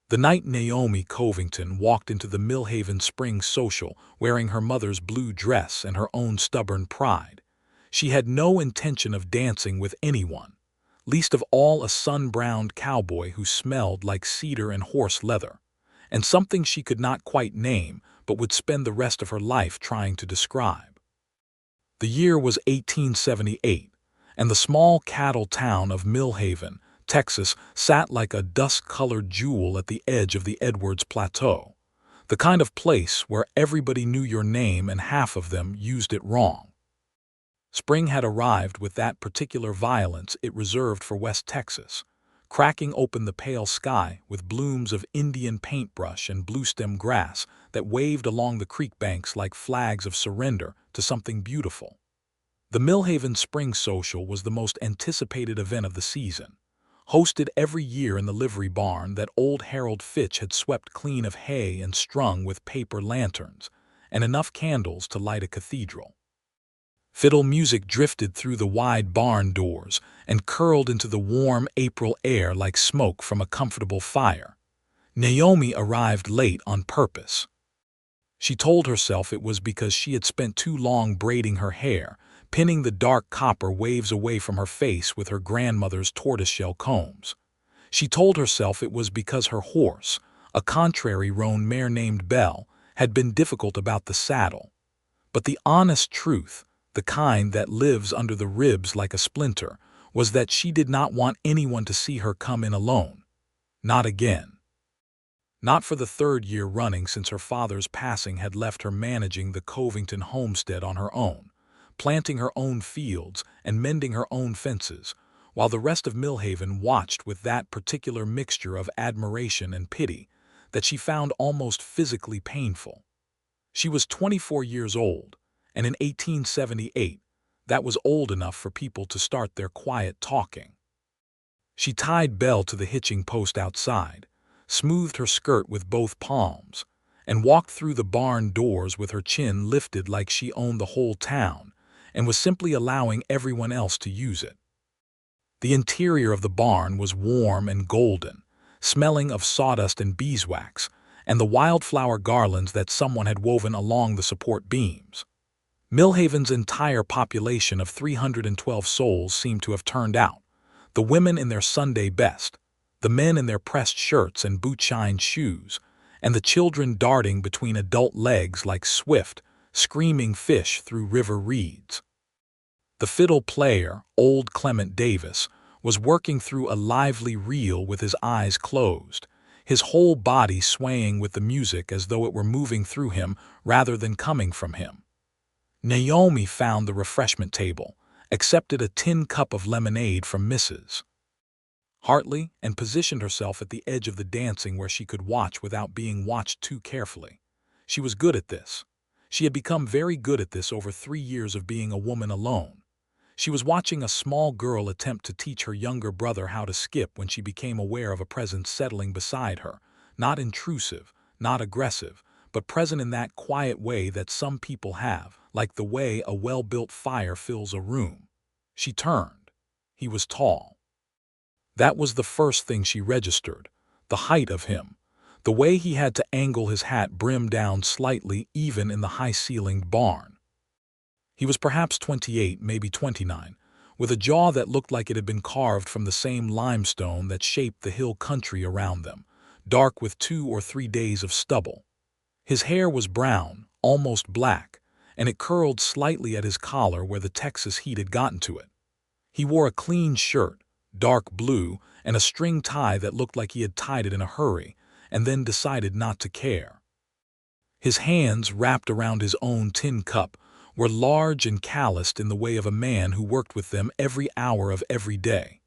The night Naomi Covington walked into the Millhaven Spring social wearing her mother's blue dress and her own stubborn pride, she had no intention of dancing with anyone, least of all a sun-browned cowboy who smelled like cedar and horse leather, and something she could not quite name but would spend the rest of her life trying to describe. The year was 1878, and the small cattle town of Millhaven, Texas, sat like a dust-colored jewel at the edge of the Edwards Plateau, the kind of place where everybody knew your name and half of them used it wrong. Spring had arrived with that particular violence it reserved for West Texas, cracking open the pale sky with blooms of Indian paintbrush and bluestem grass that waved along the creek banks like flags of surrender to something beautiful. The Millhaven Spring Social was the most anticipated event of the season, hosted every year in the livery barn that old Harold Fitch had swept clean of hay and strung with paper lanterns, and enough candles to light a cathedral. Fiddle music drifted through the wide barn doors and curled into the warm April air like smoke from a comfortable fire. Naomi arrived late on purpose. She told herself it was because she had spent too long braiding her hair, pinning the dark copper waves away from her face with her grandmother's tortoiseshell combs. She told herself it was because her horse, a contrary roan mare named Belle, had been difficult about the saddle. But the honest truth, the kind that lives under the ribs like a splinter, was that she did not want anyone to see her come in alone. Not again. Not for the third year running since her father's passing had left her managing the Covington homestead on her own, planting her own fields and mending her own fences, while the rest of Millhaven watched with that particular mixture of admiration and pity that she found almost physically painful. She was 24 years old, and in 1878, that was old enough for people to start their quiet talking. She tied Belle to the hitching post outside, smoothed her skirt with both palms, and walked through the barn doors with her chin lifted like she owned the whole town and was simply allowing everyone else to use it. The interior of the barn was warm and golden, smelling of sawdust and beeswax, and the wildflower garlands that someone had woven along the support beams. Millhaven's entire population of 312 souls seemed to have turned out, the women in their Sunday best, the men in their pressed shirts and boot-shined shoes, and the children darting between adult legs like swift, screaming fish through river reeds. The fiddle player, old Clement Davis, was working through a lively reel with his eyes closed, his whole body swaying with the music as though it were moving through him rather than coming from him. Naomi found the refreshment table, accepted a tin cup of lemonade from Mrs. Hartley, and positioned herself at the edge of the dancing where she could watch without being watched too carefully. She was good at this. She had become very good at this over 3 years of being a woman alone. She was watching a small girl attempt to teach her younger brother how to skip when she became aware of a presence settling beside her, not intrusive, not aggressive, but present in that quiet way that some people have, like the way a well-built fire fills a room. She turned. He was tall. That was the first thing she registered, the height of him, the way he had to angle his hat brim down slightly even in the high-ceilinged barn. He was perhaps 28, maybe 29, with a jaw that looked like it had been carved from the same limestone that shaped the hill country around them, dark with 2 or 3 days of stubble. His hair was brown, almost black, and it curled slightly at his collar where the Texas heat had gotten to it. He wore a clean shirt, dark blue, and a string tie that looked like he had tied it in a hurry, and then decided not to care. His hands, wrapped around his own tin cup, were large and calloused in the way of a man who worked with them every hour of every day.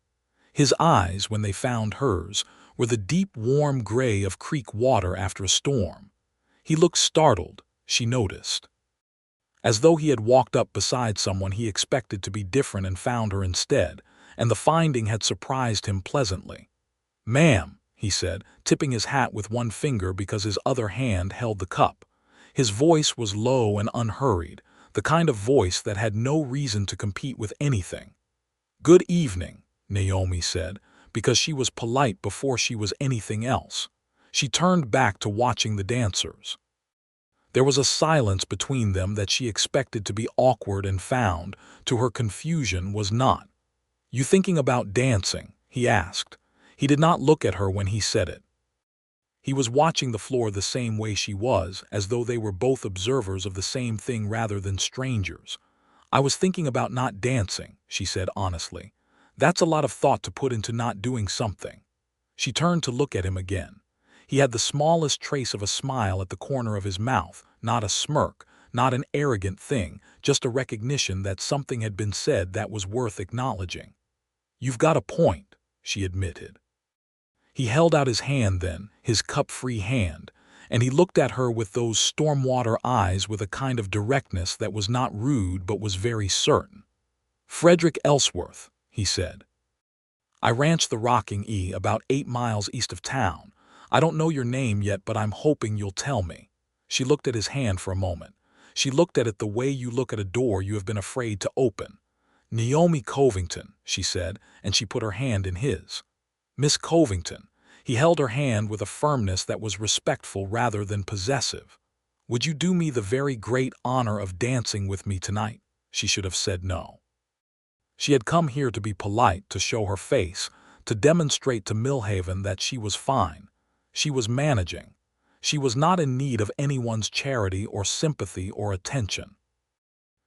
His eyes, when they found hers, were the deep warm gray of creek water after a storm. He looked startled, she noticed. As though he had walked up beside someone he expected to be different and found her instead, and the finding had surprised him pleasantly. "Ma'am," he said, tipping his hat with one finger because his other hand held the cup. His voice was low and unhurried, the kind of voice that had no reason to compete with anything. "Good evening," Naomi said, because she was polite before she was anything else. She turned back to watching the dancers. There was a silence between them that she expected to be awkward and found, to her confusion, was not. "You thinking about dancing?" he asked. He did not look at her when he said it. He was watching the floor the same way she was, as though they were both observers of the same thing rather than strangers. "I was thinking about not dancing," she said honestly. "That's a lot of thought to put into not doing something." She turned to look at him again. He had the smallest trace of a smile at the corner of his mouth, not a smirk, not an arrogant thing, just a recognition that something had been said that was worth acknowledging. "You've got a point," she admitted. He held out his hand then, his cup-free hand, and he looked at her with those stormwater eyes with a kind of directness that was not rude but was very certain. "Frederick Ellsworth," he said. "I ranch the Rocking E about 8 miles east of town. I don't know your name yet, but I'm hoping you'll tell me." She looked at his hand for a moment. She looked at it the way you look at a door you have been afraid to open. "Naomi Covington," she said, and she put her hand in his. "Miss Covington." He held her hand with a firmness that was respectful rather than possessive. "Would you do me the very great honor of dancing with me tonight?" She should have said no. She had come here to be polite, to show her face, to demonstrate to Millhaven that she was fine. She was managing. She was not in need of anyone's charity or sympathy or attention.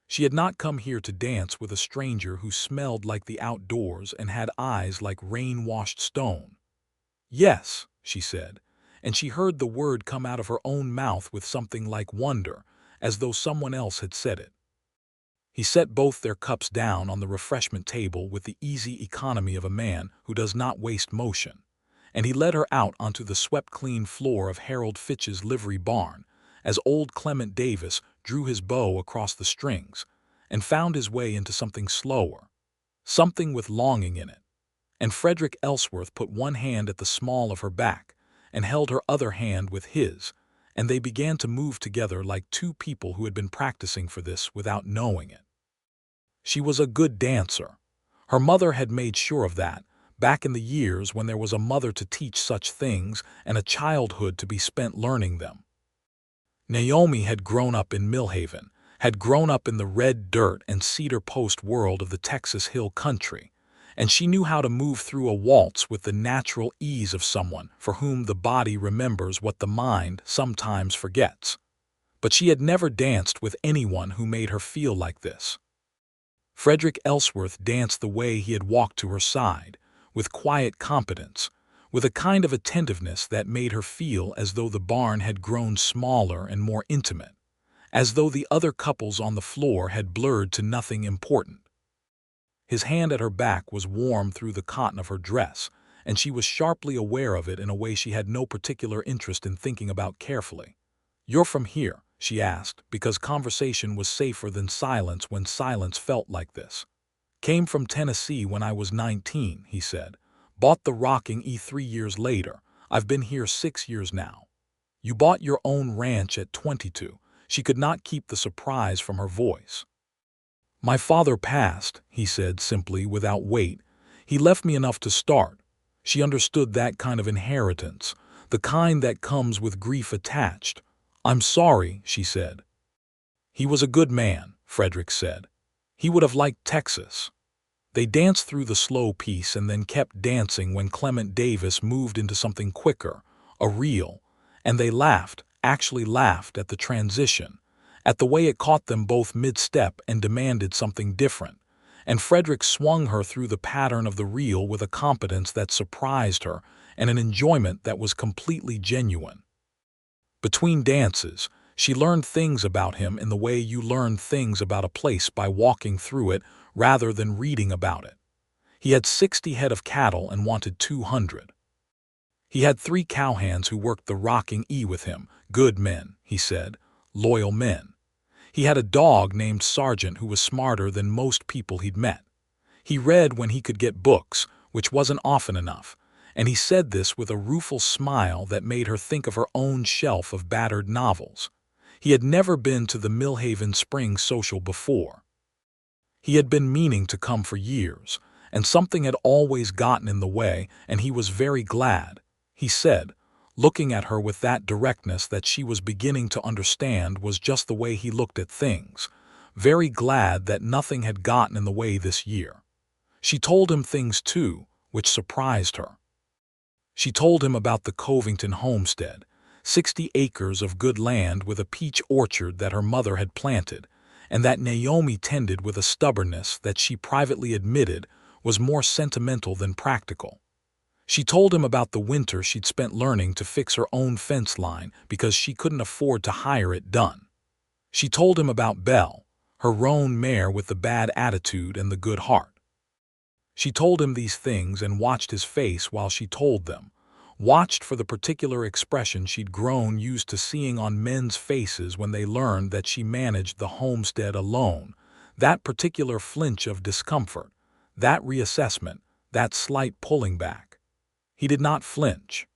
She had not come here to dance with a stranger who smelled like the outdoors and had eyes like rain-washed stone. "Yes," she said, and she heard the word come out of her own mouth with something like wonder, as though someone else had said it. He set both their cups down on the refreshment table with the easy economy of a man who does not waste motion, and he led her out onto the swept-clean floor of Harold Fitch's livery barn, as old Clement Davis drew his bow across the strings, and found his way into something slower, something with longing in it. And Frederick Ellsworth put one hand at the small of her back and held her other hand with his, and they began to move together like two people who had been practicing for this without knowing it. She was a good dancer. Her mother had made sure of that, back in the years when there was a mother to teach such things and a childhood to be spent learning them. Naomi had grown up in Millhaven, had grown up in the red dirt and cedar post world of the Texas Hill Country, and she knew how to move through a waltz with the natural ease of someone for whom the body remembers what the mind sometimes forgets. But she had never danced with anyone who made her feel like this. Frederick Ellsworth danced the way he had walked to her side, with quiet competence, with a kind of attentiveness that made her feel as though the barn had grown smaller and more intimate, as though the other couples on the floor had blurred to nothing important. His hand at her back was warm through the cotton of her dress, and she was sharply aware of it in a way she had no particular interest in thinking about carefully. "You're from here?" she asked, because conversation was safer than silence when silence felt like this. "Came from Tennessee when I was 19, he said. "Bought the Rocking E 3 years later. I've been here 6 years now." "You bought your own ranch at 22. She could not keep the surprise from her voice. "My father passed," he said simply, without weight. "He left me enough to start." She understood that kind of inheritance, the kind that comes with grief attached. "I'm sorry," she said. "He was a good man," Frederick said. "He would have liked Texas." They danced through the slow piece and then kept dancing when Clement Davis moved into something quicker, a reel, and they laughed, actually laughed at the transition, at the way it caught them both mid-step and demanded something different, and Frederick swung her through the pattern of the reel with a competence that surprised her and an enjoyment that was completely genuine. Between dances, she learned things about him in the way you learn things about a place by walking through it rather than reading about it. He had 60 head of cattle and wanted 200. He had 3 cowhands who worked the Rocking E with him, good men, he said, loyal men. He had a dog named Sergeant who was smarter than most people he'd met. He read when he could get books, which wasn't often enough, and he said this with a rueful smile that made her think of her own shelf of battered novels. He had never been to the Millhaven Spring social before. He had been meaning to come for years, and something had always gotten in the way, and he was very glad. He said, looking at her with that directness that she was beginning to understand was just the way he looked at things, very glad that nothing had gotten in the way this year. She told him things too, which surprised her. She told him about the Covington homestead, 60 acres of good land with a peach orchard that her mother had planted, and that Naomi tended with a stubbornness that she privately admitted was more sentimental than practical. She told him about the winter she'd spent learning to fix her own fence line because she couldn't afford to hire it done. She told him about Belle, her roan mare with the bad attitude and the good heart. She told him these things and watched his face while she told them, watched for the particular expression she'd grown used to seeing on men's faces when they learned that she managed the homestead alone, that particular flinch of discomfort, that reassessment, that slight pulling back. He did not flinch.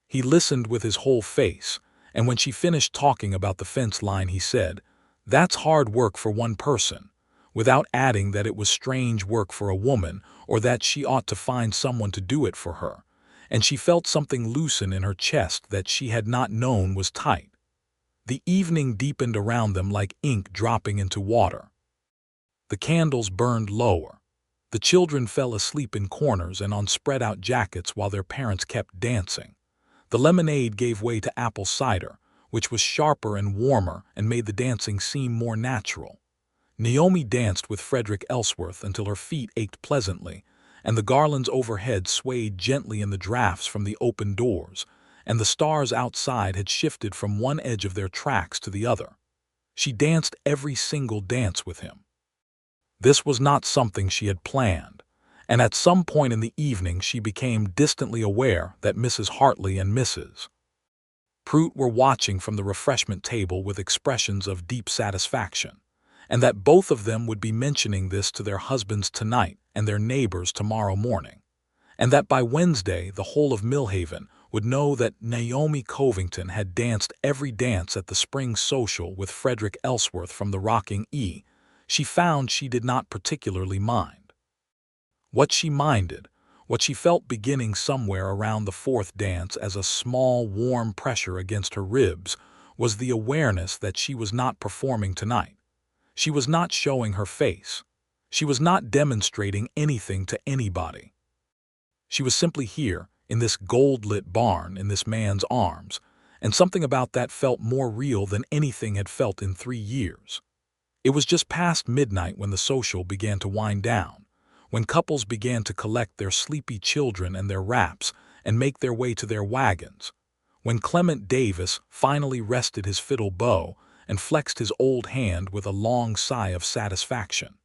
He listened with his whole face, and when she finished talking about the fence line he said, "That's hard work for one person," without adding that it was strange work for a woman or that she ought to find someone to do it for her, and she felt something loosen in her chest that she had not known was tight. The evening deepened around them like ink dropping into water. The candles burned lower. The children fell asleep in corners and on spread-out jackets while their parents kept dancing. The lemonade gave way to apple cider, which was sharper and warmer and made the dancing seem more natural. Naomi danced with Frederick Ellsworth until her feet ached pleasantly, and the garlands overhead swayed gently in the drafts from the open doors, and the stars outside had shifted from one edge of their tracks to the other. She danced every single dance with him. This was not something she had planned, and at some point in the evening she became distantly aware that Mrs. Hartley and Mrs. Prout were watching from the refreshment table with expressions of deep satisfaction, and that both of them would be mentioning this to their husbands tonight and their neighbors tomorrow morning, and that by Wednesday the whole of Millhaven would know that Naomi Covington had danced every dance at the spring social with Frederick Ellsworth from the rocking E. She found she did not particularly mind. What she minded, what she felt beginning somewhere around the fourth dance as a small, warm pressure against her ribs, was the awareness that she was not performing tonight. She was not showing her face. She was not demonstrating anything to anybody. She was simply here, in this gold-lit barn, in this man's arms, and something about that felt more real than anything had felt in 3 years. It was just past midnight when the social began to wind down, when couples began to collect their sleepy children and their wraps and make their way to their wagons, when Clement Davis finally rested his fiddle bow and flexed his old hand with a long sigh of satisfaction.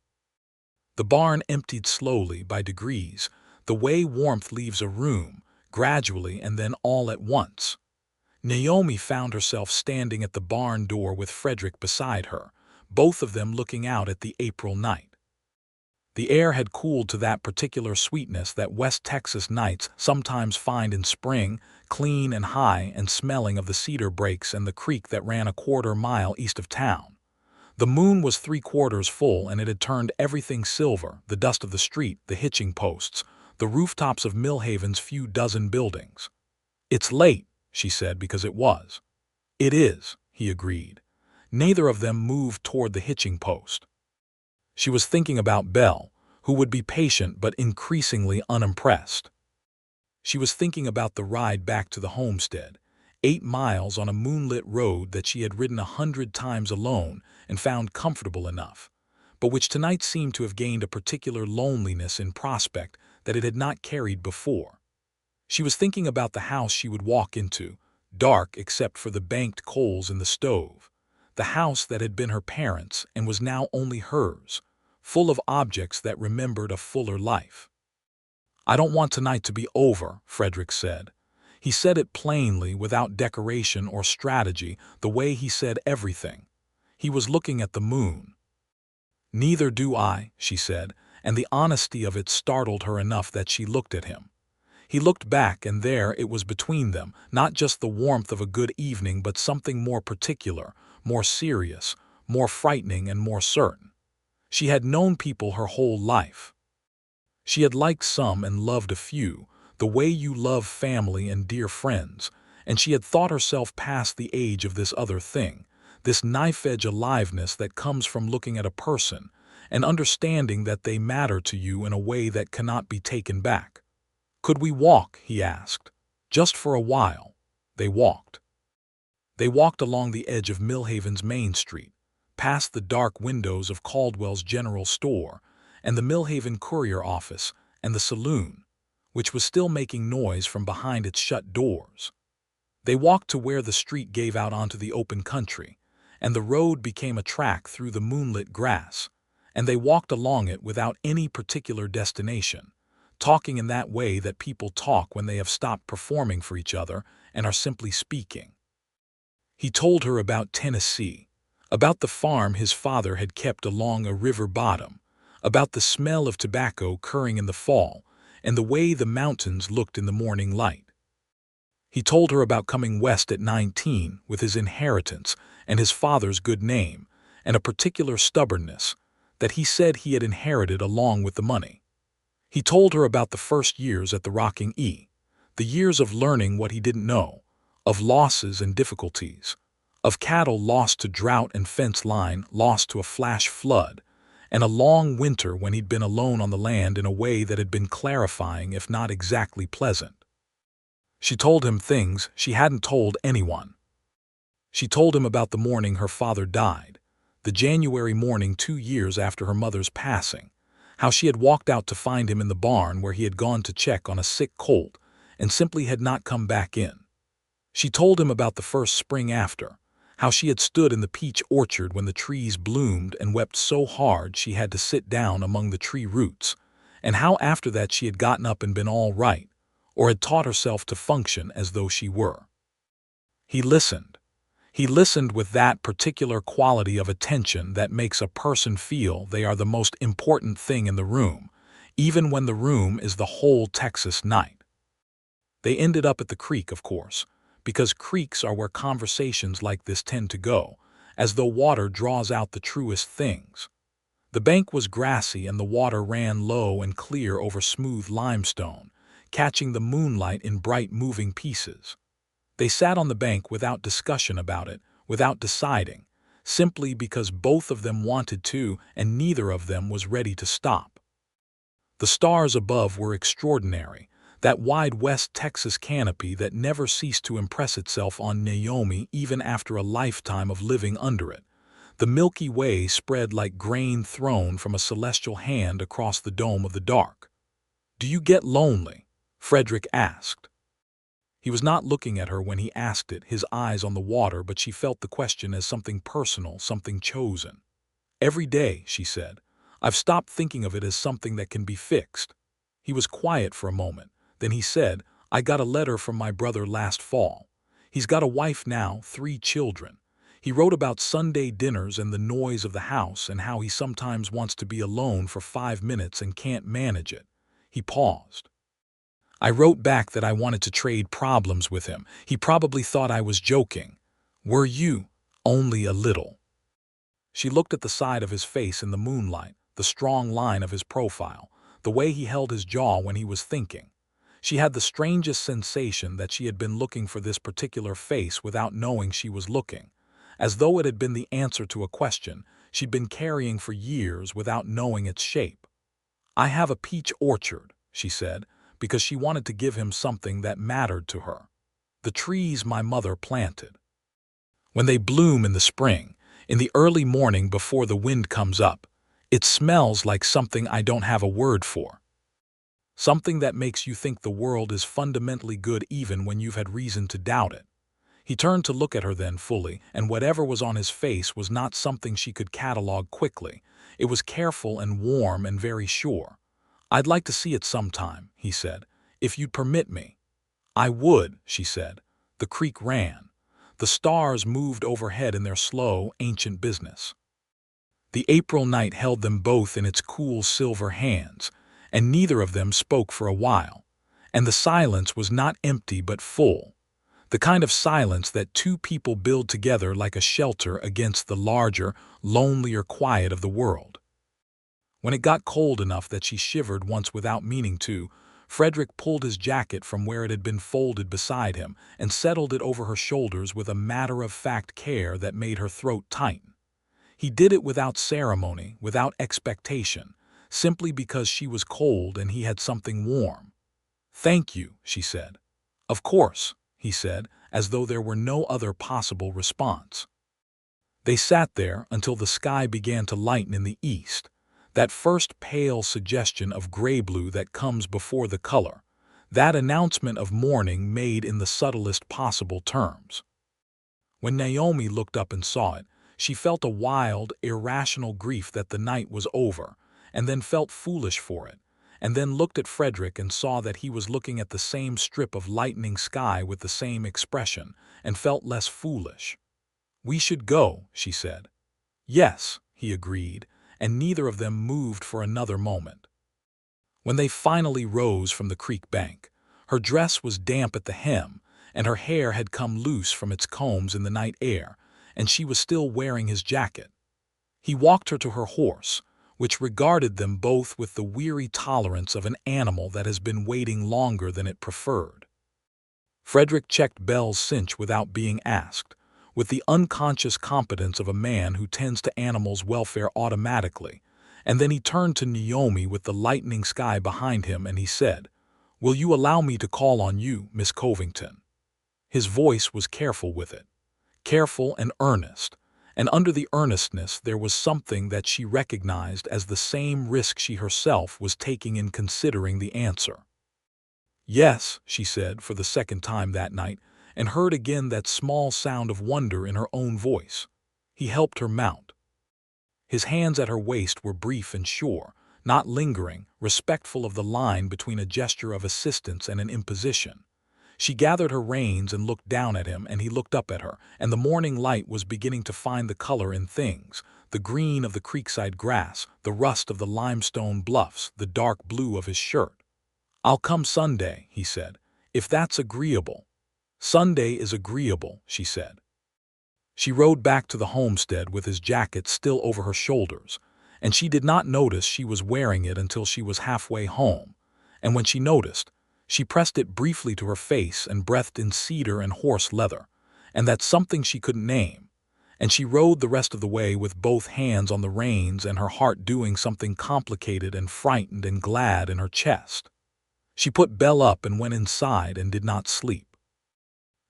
The barn emptied slowly, by degrees, the way warmth leaves a room, gradually and then all at once. Naomi found herself standing at the barn door with Frederick beside her, both of them looking out at the April night. The air had cooled to that particular sweetness that West Texas nights sometimes find in spring, clean and high and smelling of the cedar brakes and the creek that ran a quarter-mile east of town. The moon was 3/4 full and it had turned everything silver, the dust of the street, the hitching posts, the rooftops of Millhaven's few dozen buildings. "It's late," she said, because it was. "It is," he agreed. Neither of them moved toward the hitching post. She was thinking about Belle, who would be patient but increasingly unimpressed. She was thinking about the ride back to the homestead, 8 miles on a moonlit road that she had ridden 100 times alone and found comfortable enough, but which tonight seemed to have gained a particular loneliness in prospect that it had not carried before. She was thinking about the house she would walk into, dark except for the banked coals in the stove, the house that had been her parents' and was now only hers, full of objects that remembered a fuller life. "I don't want tonight to be over," Frederick said. He said it plainly, without decoration or strategy, the way he said everything. He was looking at the moon. "Neither do I," she said, and the honesty of it startled her enough that she looked at him. He looked back, and there it was between them, not just the warmth of a good evening but something more particular, more serious, more frightening and more certain. She had known people her whole life. She had liked some and loved a few, the way you love family and dear friends, and she had thought herself past the age of this other thing, this knife-edge aliveness that comes from looking at a person and understanding that they matter to you in a way that cannot be taken back. "Could we walk?" he asked. "Just for a while." They walked. They walked along the edge of Millhaven's Main Street, past the dark windows of Caldwell's General Store and the Millhaven Courier Office and the saloon, which was still making noise from behind its shut doors. They walked to where the street gave out onto the open country, and the road became a track through the moonlit grass, and they walked along it without any particular destination, talking in that way that people talk when they have stopped performing for each other and are simply speaking. He told her about Tennessee, about the farm his father had kept along a river bottom, about the smell of tobacco curring in the fall, and the way the mountains looked in the morning light. He told her about coming west at 19 with his inheritance and his father's good name, and a particular stubbornness that he said he had inherited along with the money. He told her about the first years at the Rocking E, the years of learning what he didn't know, of losses and difficulties, of cattle lost to drought and fence line lost to a flash flood, and a long winter when he'd been alone on the land in a way that had been clarifying if not exactly pleasant. She told him things she hadn't told anyone. She told him about the morning her father died, the January morning 2 years after her mother's passing, how she had walked out to find him in the barn where he had gone to check on a sick colt and simply had not come back in. She told him about the first spring after, how she had stood in the peach orchard when the trees bloomed and wept so hard she had to sit down among the tree roots, and how after that she had gotten up and been all right, or had taught herself to function as though she were. He listened. He listened with that particular quality of attention that makes a person feel they are the most important thing in the room, even when the room is the whole Texas night. They ended up at the creek, of course, because creeks are where conversations like this tend to go, as though water draws out the truest things. The bank was grassy and the water ran low and clear over smooth limestone, catching the moonlight in bright moving pieces. They sat on the bank without discussion about it, without deciding, simply because both of them wanted to and neither of them was ready to stop. The stars above were extraordinary, that wide West Texas canopy that never ceased to impress itself on Naomi even after a lifetime of living under it. The Milky Way spread like grain thrown from a celestial hand across the dome of the dark. "Do you get lonely?" Frederick asked. He was not looking at her when he asked it, his eyes on the water, but she felt the question as something personal, something chosen. "Every day," she said. "I've stopped thinking of it as something that can be fixed." He was quiet for a moment. Then he said, "I got a letter from my brother last fall. He's got a wife now, 3 children. He wrote about Sunday dinners and the noise of the house and how he sometimes wants to be alone for 5 minutes and can't manage it." He paused. "I wrote back that I wanted to trade problems with him. He probably thought I was joking. Were you?" "Only a little." She looked at the side of his face in the moonlight, the strong line of his profile, the way he held his jaw when he was thinking. She had the strangest sensation that she had been looking for this particular face without knowing she was looking, as though it had been the answer to a question she'd been carrying for years without knowing its shape. "I have a peach orchard," she said, because she wanted to give him something that mattered to her. "The trees my mother planted. When they bloom in the spring, in the early morning before the wind comes up, it smells like something I don't have a word for. Something that makes you think the world is fundamentally good even when you've had reason to doubt it." He turned to look at her then fully, and whatever was on his face was not something she could catalog quickly. It was careful and warm and very sure. "I'd like to see it sometime," he said, "if you'd permit me." "I would," she said. The creek ran. The stars moved overhead in their slow, ancient business. The April night held them both in its cool silver hands, and neither of them spoke for a while, and the silence was not empty but full, the kind of silence that 2 people build together like a shelter against the larger, lonelier quiet of the world. When it got cold enough that she shivered once without meaning to, Frederick pulled his jacket from where it had been folded beside him and settled it over her shoulders with a matter-of-fact care that made her throat tighten. He did it without ceremony, without expectation, simply because she was cold and he had something warm. "Thank you," she said. "Of course," he said, as though there were no other possible response. They sat there until the sky began to lighten in the east, that first pale suggestion of gray-blue that comes before the color, that announcement of morning made in the subtlest possible terms. When Naomi looked up and saw it, she felt a wild, irrational grief that the night was over, and then felt foolish for it, and then looked at Frederick and saw that he was looking at the same strip of lightening sky with the same expression, and felt less foolish. "We should go," she said. "Yes," he agreed, and neither of them moved for another moment. When they finally rose from the creek bank, her dress was damp at the hem, and her hair had come loose from its combs in the night air, and she was still wearing his jacket. He walked her to her horse, which regarded them both with the weary tolerance of an animal that has been waiting longer than it preferred. Frederick checked Belle's cinch without being asked, with the unconscious competence of a man who tends to animals' welfare automatically, and then he turned to Naomi with the lightening sky behind him and he said, "Will you allow me to call on you, Miss Covington?" His voice was careful with it, careful and earnest, and under the earnestness there was something that she recognized as the same risk she herself was taking in considering the answer. "Yes," she said for the second time that night, and heard again that small sound of wonder in her own voice. He helped her mount. His hands at her waist were brief and sure, not lingering, respectful of the line between a gesture of assistance and an imposition. She gathered her reins and looked down at him, and he looked up at her, and the morning light was beginning to find the color in things, the green of the creekside grass, the rust of the limestone bluffs, the dark blue of his shirt. "I'll come Sunday," he said, "if that's agreeable." "Sunday is agreeable," she said. She rode back to the homestead with his jacket still over her shoulders, and she did not notice she was wearing it until she was halfway home, and when she noticed, she pressed it briefly to her face and breathed in cedar and horse leather, and that's something she couldn't name, and she rode the rest of the way with both hands on the reins and her heart doing something complicated and frightened and glad in her chest. She put Belle up and went inside and did not sleep.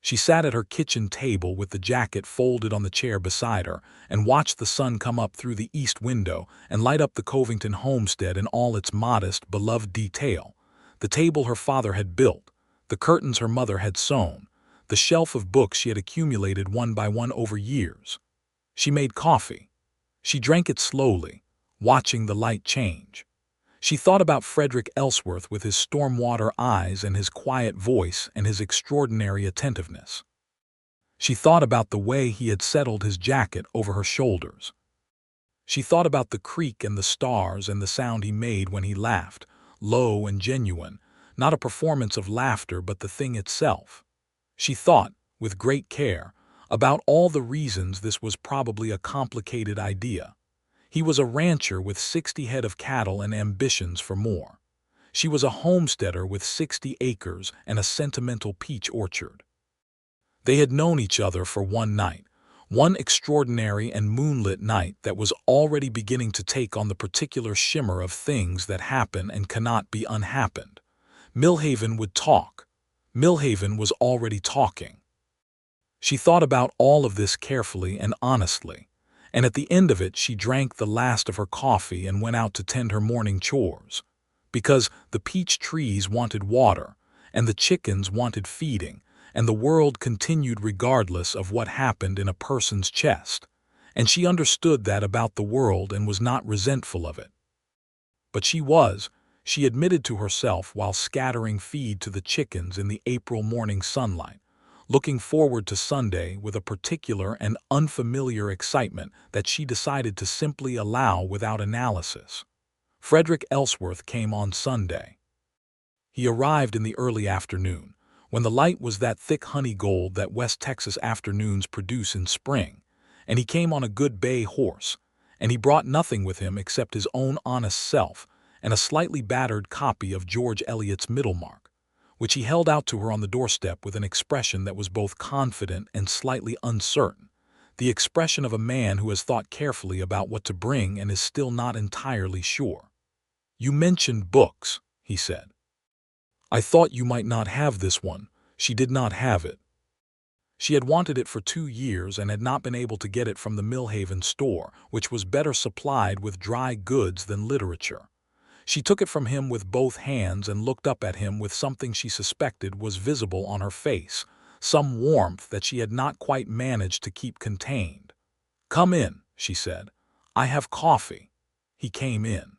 She sat at her kitchen table with the jacket folded on the chair beside her and watched the sun come up through the east window and light up the Covington homestead in all its modest, beloved detail, the table her father had built, the curtains her mother had sewn, the shelf of books she had accumulated one by one over years. She made coffee. She drank it slowly, watching the light change. She thought about Frederick Ellsworth with his storm-water eyes and his quiet voice and his extraordinary attentiveness. She thought about the way he had settled his jacket over her shoulders. She thought about the creek and the stars and the sound he made when he laughed, low and genuine, not a performance of laughter but the thing itself. She thought, with great care, about all the reasons this was probably a complicated idea. He was a rancher with 60 head of cattle and ambitions for more. She was a homesteader with 60 acres and a sentimental peach orchard. They had known each other for one night, one extraordinary and moonlit night that was already beginning to take on the particular shimmer of things that happen and cannot be unhappened. Millhaven would talk. Millhaven was already talking. She thought about all of this carefully and honestly, and at the end of it she drank the last of her coffee and went out to tend her morning chores. Because the peach trees wanted water, and the chickens wanted feeding, and the world continued regardless of what happened in a person's chest, and she understood that about the world and was not resentful of it. But she admitted to herself while scattering feed to the chickens in the April morning sunlight, looking forward to Sunday with a particular and unfamiliar excitement that she decided to simply allow without analysis. Frederick Ellsworth came on Sunday. He arrived in the early afternoon, when the light was that thick honey gold that West Texas afternoons produce in spring, and he came on a good bay horse, and he brought nothing with him except his own honest self, and a slightly battered copy of George Eliot's Middlemarch, which he held out to her on the doorstep with an expression that was both confident and slightly uncertain, the expression of a man who has thought carefully about what to bring and is still not entirely sure. "You mentioned books," he said. "I thought you might not have this one." She did not have it. She had wanted it for 2 years and had not been able to get it from the Millhaven store, which was better supplied with dry goods than literature. She took it from him with both hands and looked up at him with something she suspected was visible on her face, some warmth that she had not quite managed to keep contained. "Come in," she said. "I have coffee." He came in.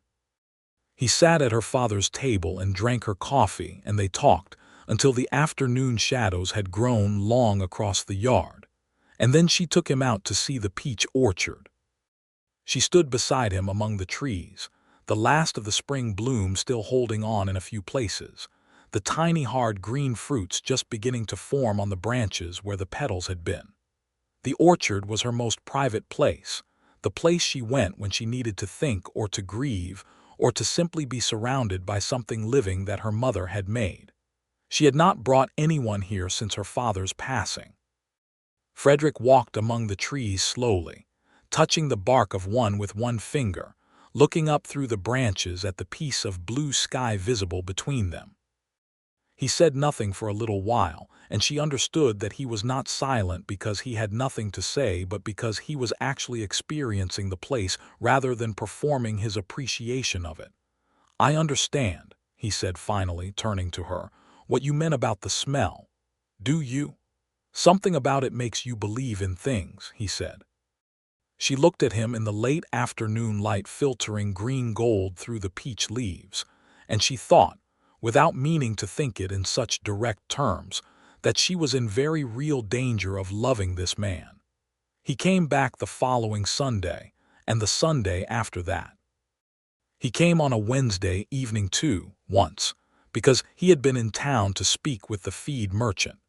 He sat at her father's table and drank her coffee, and they talked until the afternoon shadows had grown long across the yard, and then she took him out to see the peach orchard. She stood beside him among the trees, the last of the spring bloom still holding on in a few places, the tiny hard green fruits just beginning to form on the branches where the petals had been. The orchard was her most private place, the place she went when she needed to think or to grieve or to simply be surrounded by something living that her mother had made. She had not brought anyone here since her father's passing. Frederick walked among the trees slowly, touching the bark of one with one finger, looking up through the branches at the piece of blue sky visible between them. He said nothing for a little while, and she understood that he was not silent because he had nothing to say, but because he was actually experiencing the place rather than performing his appreciation of it. "I understand," he said finally, turning to her, "what you meant about the smell. Do you? Something about it makes you believe in things," he said. She looked at him in the late afternoon light filtering green gold through the peach leaves, and she thought, without meaning to think it in such direct terms, that she was in very real danger of loving this man. He came back the following Sunday, and the Sunday after that. He came on a Wednesday evening too, once, because he had been in town to speak with the feed merchant,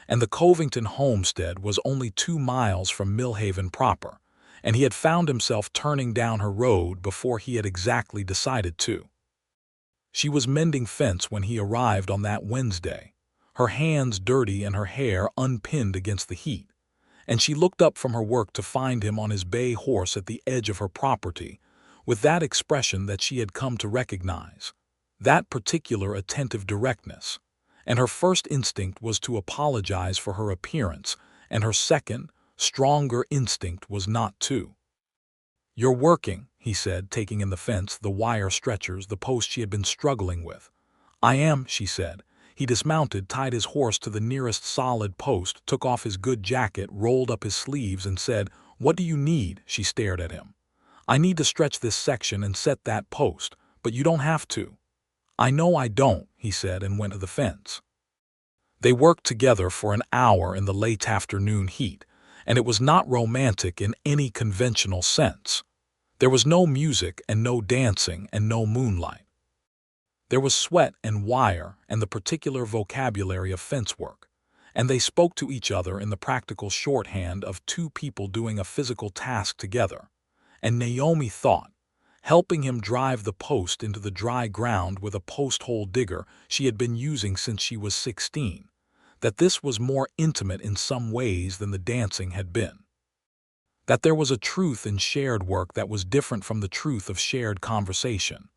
and the Covington homestead was only 2 miles from Millhaven proper, and he had found himself turning down her road before he had exactly decided to. She was mending fence when he arrived on that Wednesday, her hands dirty and her hair unpinned against the heat, and she looked up from her work to find him on his bay horse at the edge of her property, with that expression that she had come to recognize, that particular attentive directness, and her first instinct was to apologize for her appearance, and her second, stronger instinct was not to. "You're working," he said, taking in the fence, the wire stretchers, the post she had been struggling with. "I am," she said. He dismounted, tied his horse to the nearest solid post, took off his good jacket, rolled up his sleeves, and said, "What do you need?" She stared at him. "I need to stretch this section and set that post, but you don't have to." "I know I don't," he said, and went to the fence. They worked together for an hour in the late afternoon heat, and it was not romantic in any conventional sense. There was no music and no dancing and no moonlight. There was sweat and wire and the particular vocabulary of fence work, and they spoke to each other in the practical shorthand of 2 people doing a physical task together. And Naomi thought, helping him drive the post into the dry ground with a post-hole digger she had been using since she was 16, that this was more intimate in some ways than the dancing had been. That there was a truth in shared work that was different from the truth of shared conversation,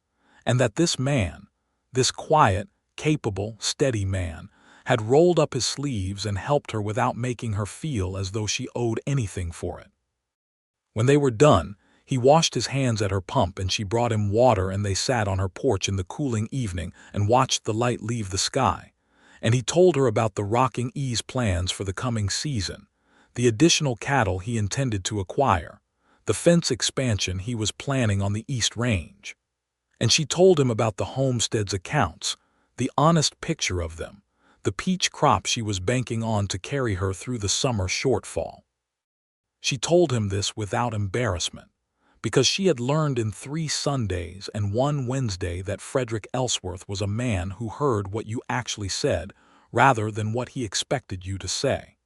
and that this man, this quiet, capable, steady man, had rolled up his sleeves and helped her without making her feel as though she owed anything for it. When they were done, he washed his hands at her pump and she brought him water, and they sat on her porch in the cooling evening and watched the light leave the sky, and he told her about the Rocking E's plans for the coming season, the additional cattle he intended to acquire, the fence expansion he was planning on the East Range. And she told him about the homestead's accounts, the honest picture of them, the peach crop she was banking on to carry her through the summer shortfall. She told him this without embarrassment, because she had learned in 3 Sundays and 1 Wednesday that Frederick Ellsworth was a man who heard what you actually said rather than what he expected you to say.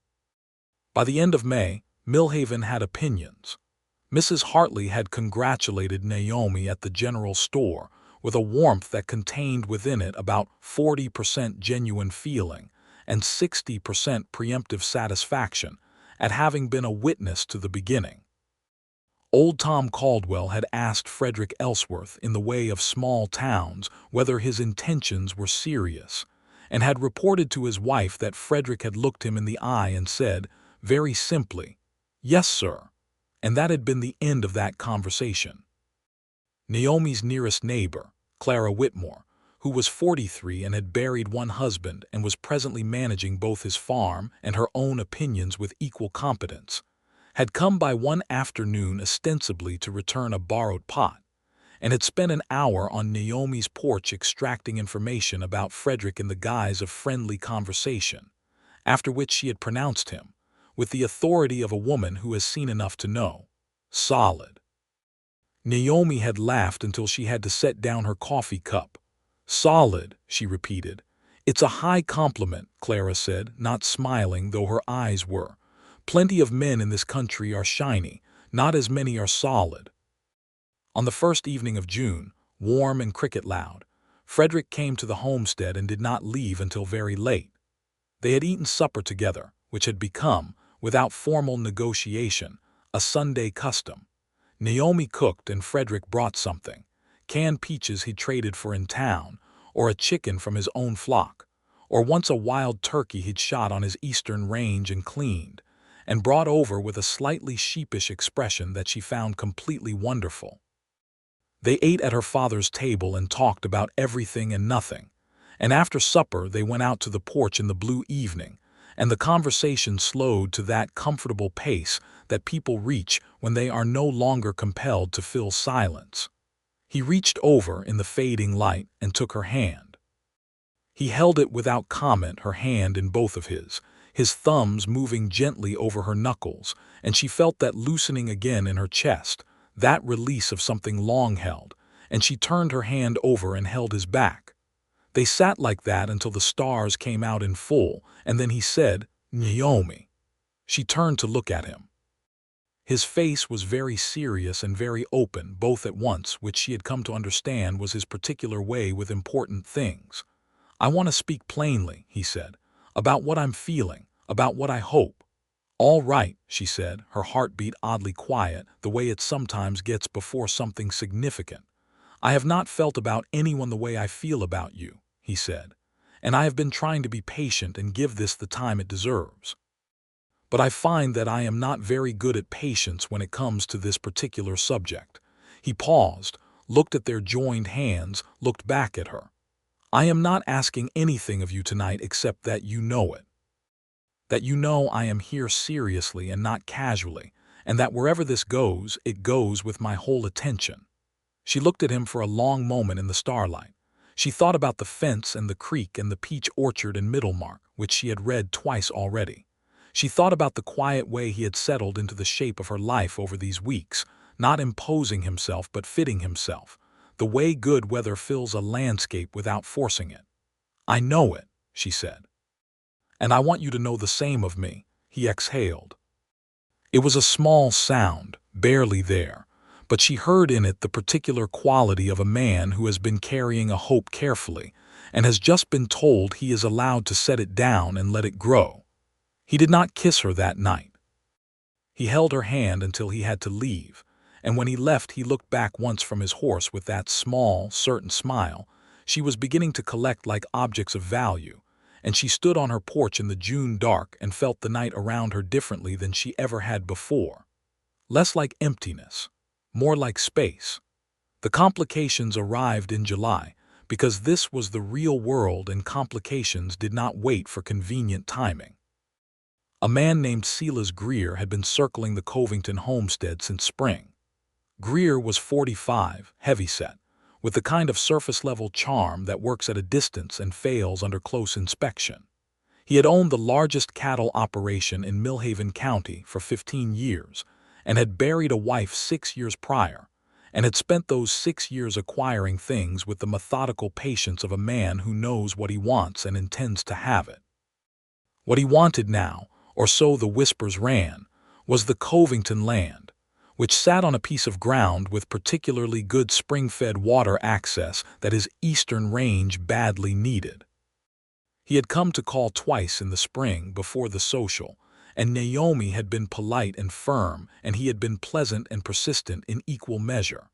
By the end of May, Millhaven had opinions. Mrs. Hartley had congratulated Naomi at the general store with a warmth that contained within it about 40% genuine feeling and 60% preemptive satisfaction at having been a witness to the beginning. Old Tom Caldwell had asked Frederick Ellsworth in the way of small towns whether his intentions were serious, and had reported to his wife that Frederick had looked him in the eye and said, very simply, "Yes, sir," and that had been the end of that conversation. Naomi's nearest neighbor, Clara Whitmore, who was 43 and had buried one husband and was presently managing both his farm and her own opinions with equal competence, had come by one afternoon ostensibly to return a borrowed pot, and had spent an hour on Naomi's porch extracting information about Frederick in the guise of friendly conversation, after which she had pronounced him, with the authority of a woman who has seen enough to know, solid. Naomi had laughed until she had to set down her coffee cup. "Solid," she repeated. "It's a high compliment," Clara said, not smiling though her eyes were. "Plenty of men in this country are shiny, not as many are solid." On the first evening of June, warm and cricket loud, Frederick came to the homestead and did not leave until very late. They had eaten supper together, which had become, without formal negotiation, a Sunday custom. Naomi cooked and Frederick brought something, canned peaches he'd traded for in town, or a chicken from his own flock, or once a wild turkey he'd shot on his eastern range and cleaned, and brought over with a slightly sheepish expression that she found completely wonderful. They ate at her father's table and talked about everything and nothing, and after supper they went out to the porch in the blue evening, and the conversation slowed to that comfortable pace that people reach when they are no longer compelled to fill silence. He reached over in the fading light and took her hand. He held it without comment, her hand in both of his thumbs moving gently over her knuckles, and she felt that loosening again in her chest, that release of something long held, and she turned her hand over and held his back. They sat like that until the stars came out in full, and then he said, "Naomi." She turned to look at him. His face was very serious and very open, both at once, which she had come to understand was his particular way with important things. "I want to speak plainly," he said, "about what I'm feeling, about what I hope." "All right," she said, her heartbeat oddly quiet, the way it sometimes gets before something significant. "I have not felt about anyone the way I feel about you," he said, "and I have been trying to be patient and give this the time it deserves. But I find that I am not very good at patience when it comes to this particular subject." He paused, looked at their joined hands, looked back at her. "I am not asking anything of you tonight except that you know it. That you know I am here seriously and not casually, and that wherever this goes, it goes with my whole attention." She looked at him for a long moment in the starlight. She thought about the fence and the creek and the peach orchard in Middlemark, which she had read twice already. She thought about the quiet way he had settled into the shape of her life over these weeks, not imposing himself but fitting himself, the way good weather fills a landscape without forcing it. "I know it," she said. "And I want you to know the same of me," he exhaled. It was a small sound, barely there, but she heard in it the particular quality of a man who has been carrying a hope carefully and has just been told he is allowed to set it down and let it grow. He did not kiss her that night. He held her hand until he had to leave, and when he left he looked back once from his horse with that small, certain smile she was beginning to collect like objects of value, and she stood on her porch in the June dark and felt the night around her differently than she ever had before. Less like emptiness, more like space. The complications arrived in July, because this was the real world and complications did not wait for convenient timing. A man named Silas Greer had been circling the Covington homestead since spring. Greer was 45, heavyset, with the kind of surface-level charm that works at a distance and fails under close inspection. He had owned the largest cattle operation in Millhaven County for 15 years and had buried a wife 6 years prior, and had spent those 6 years acquiring things with the methodical patience of a man who knows what he wants and intends to have it. What he wanted now, or so the whispers ran, was the Covington land, which sat on a piece of ground with particularly good spring-fed water access that his eastern range badly needed. He had come to call twice in the spring before the social, and Naomi had been polite and firm, and he had been pleasant and persistent in equal measure.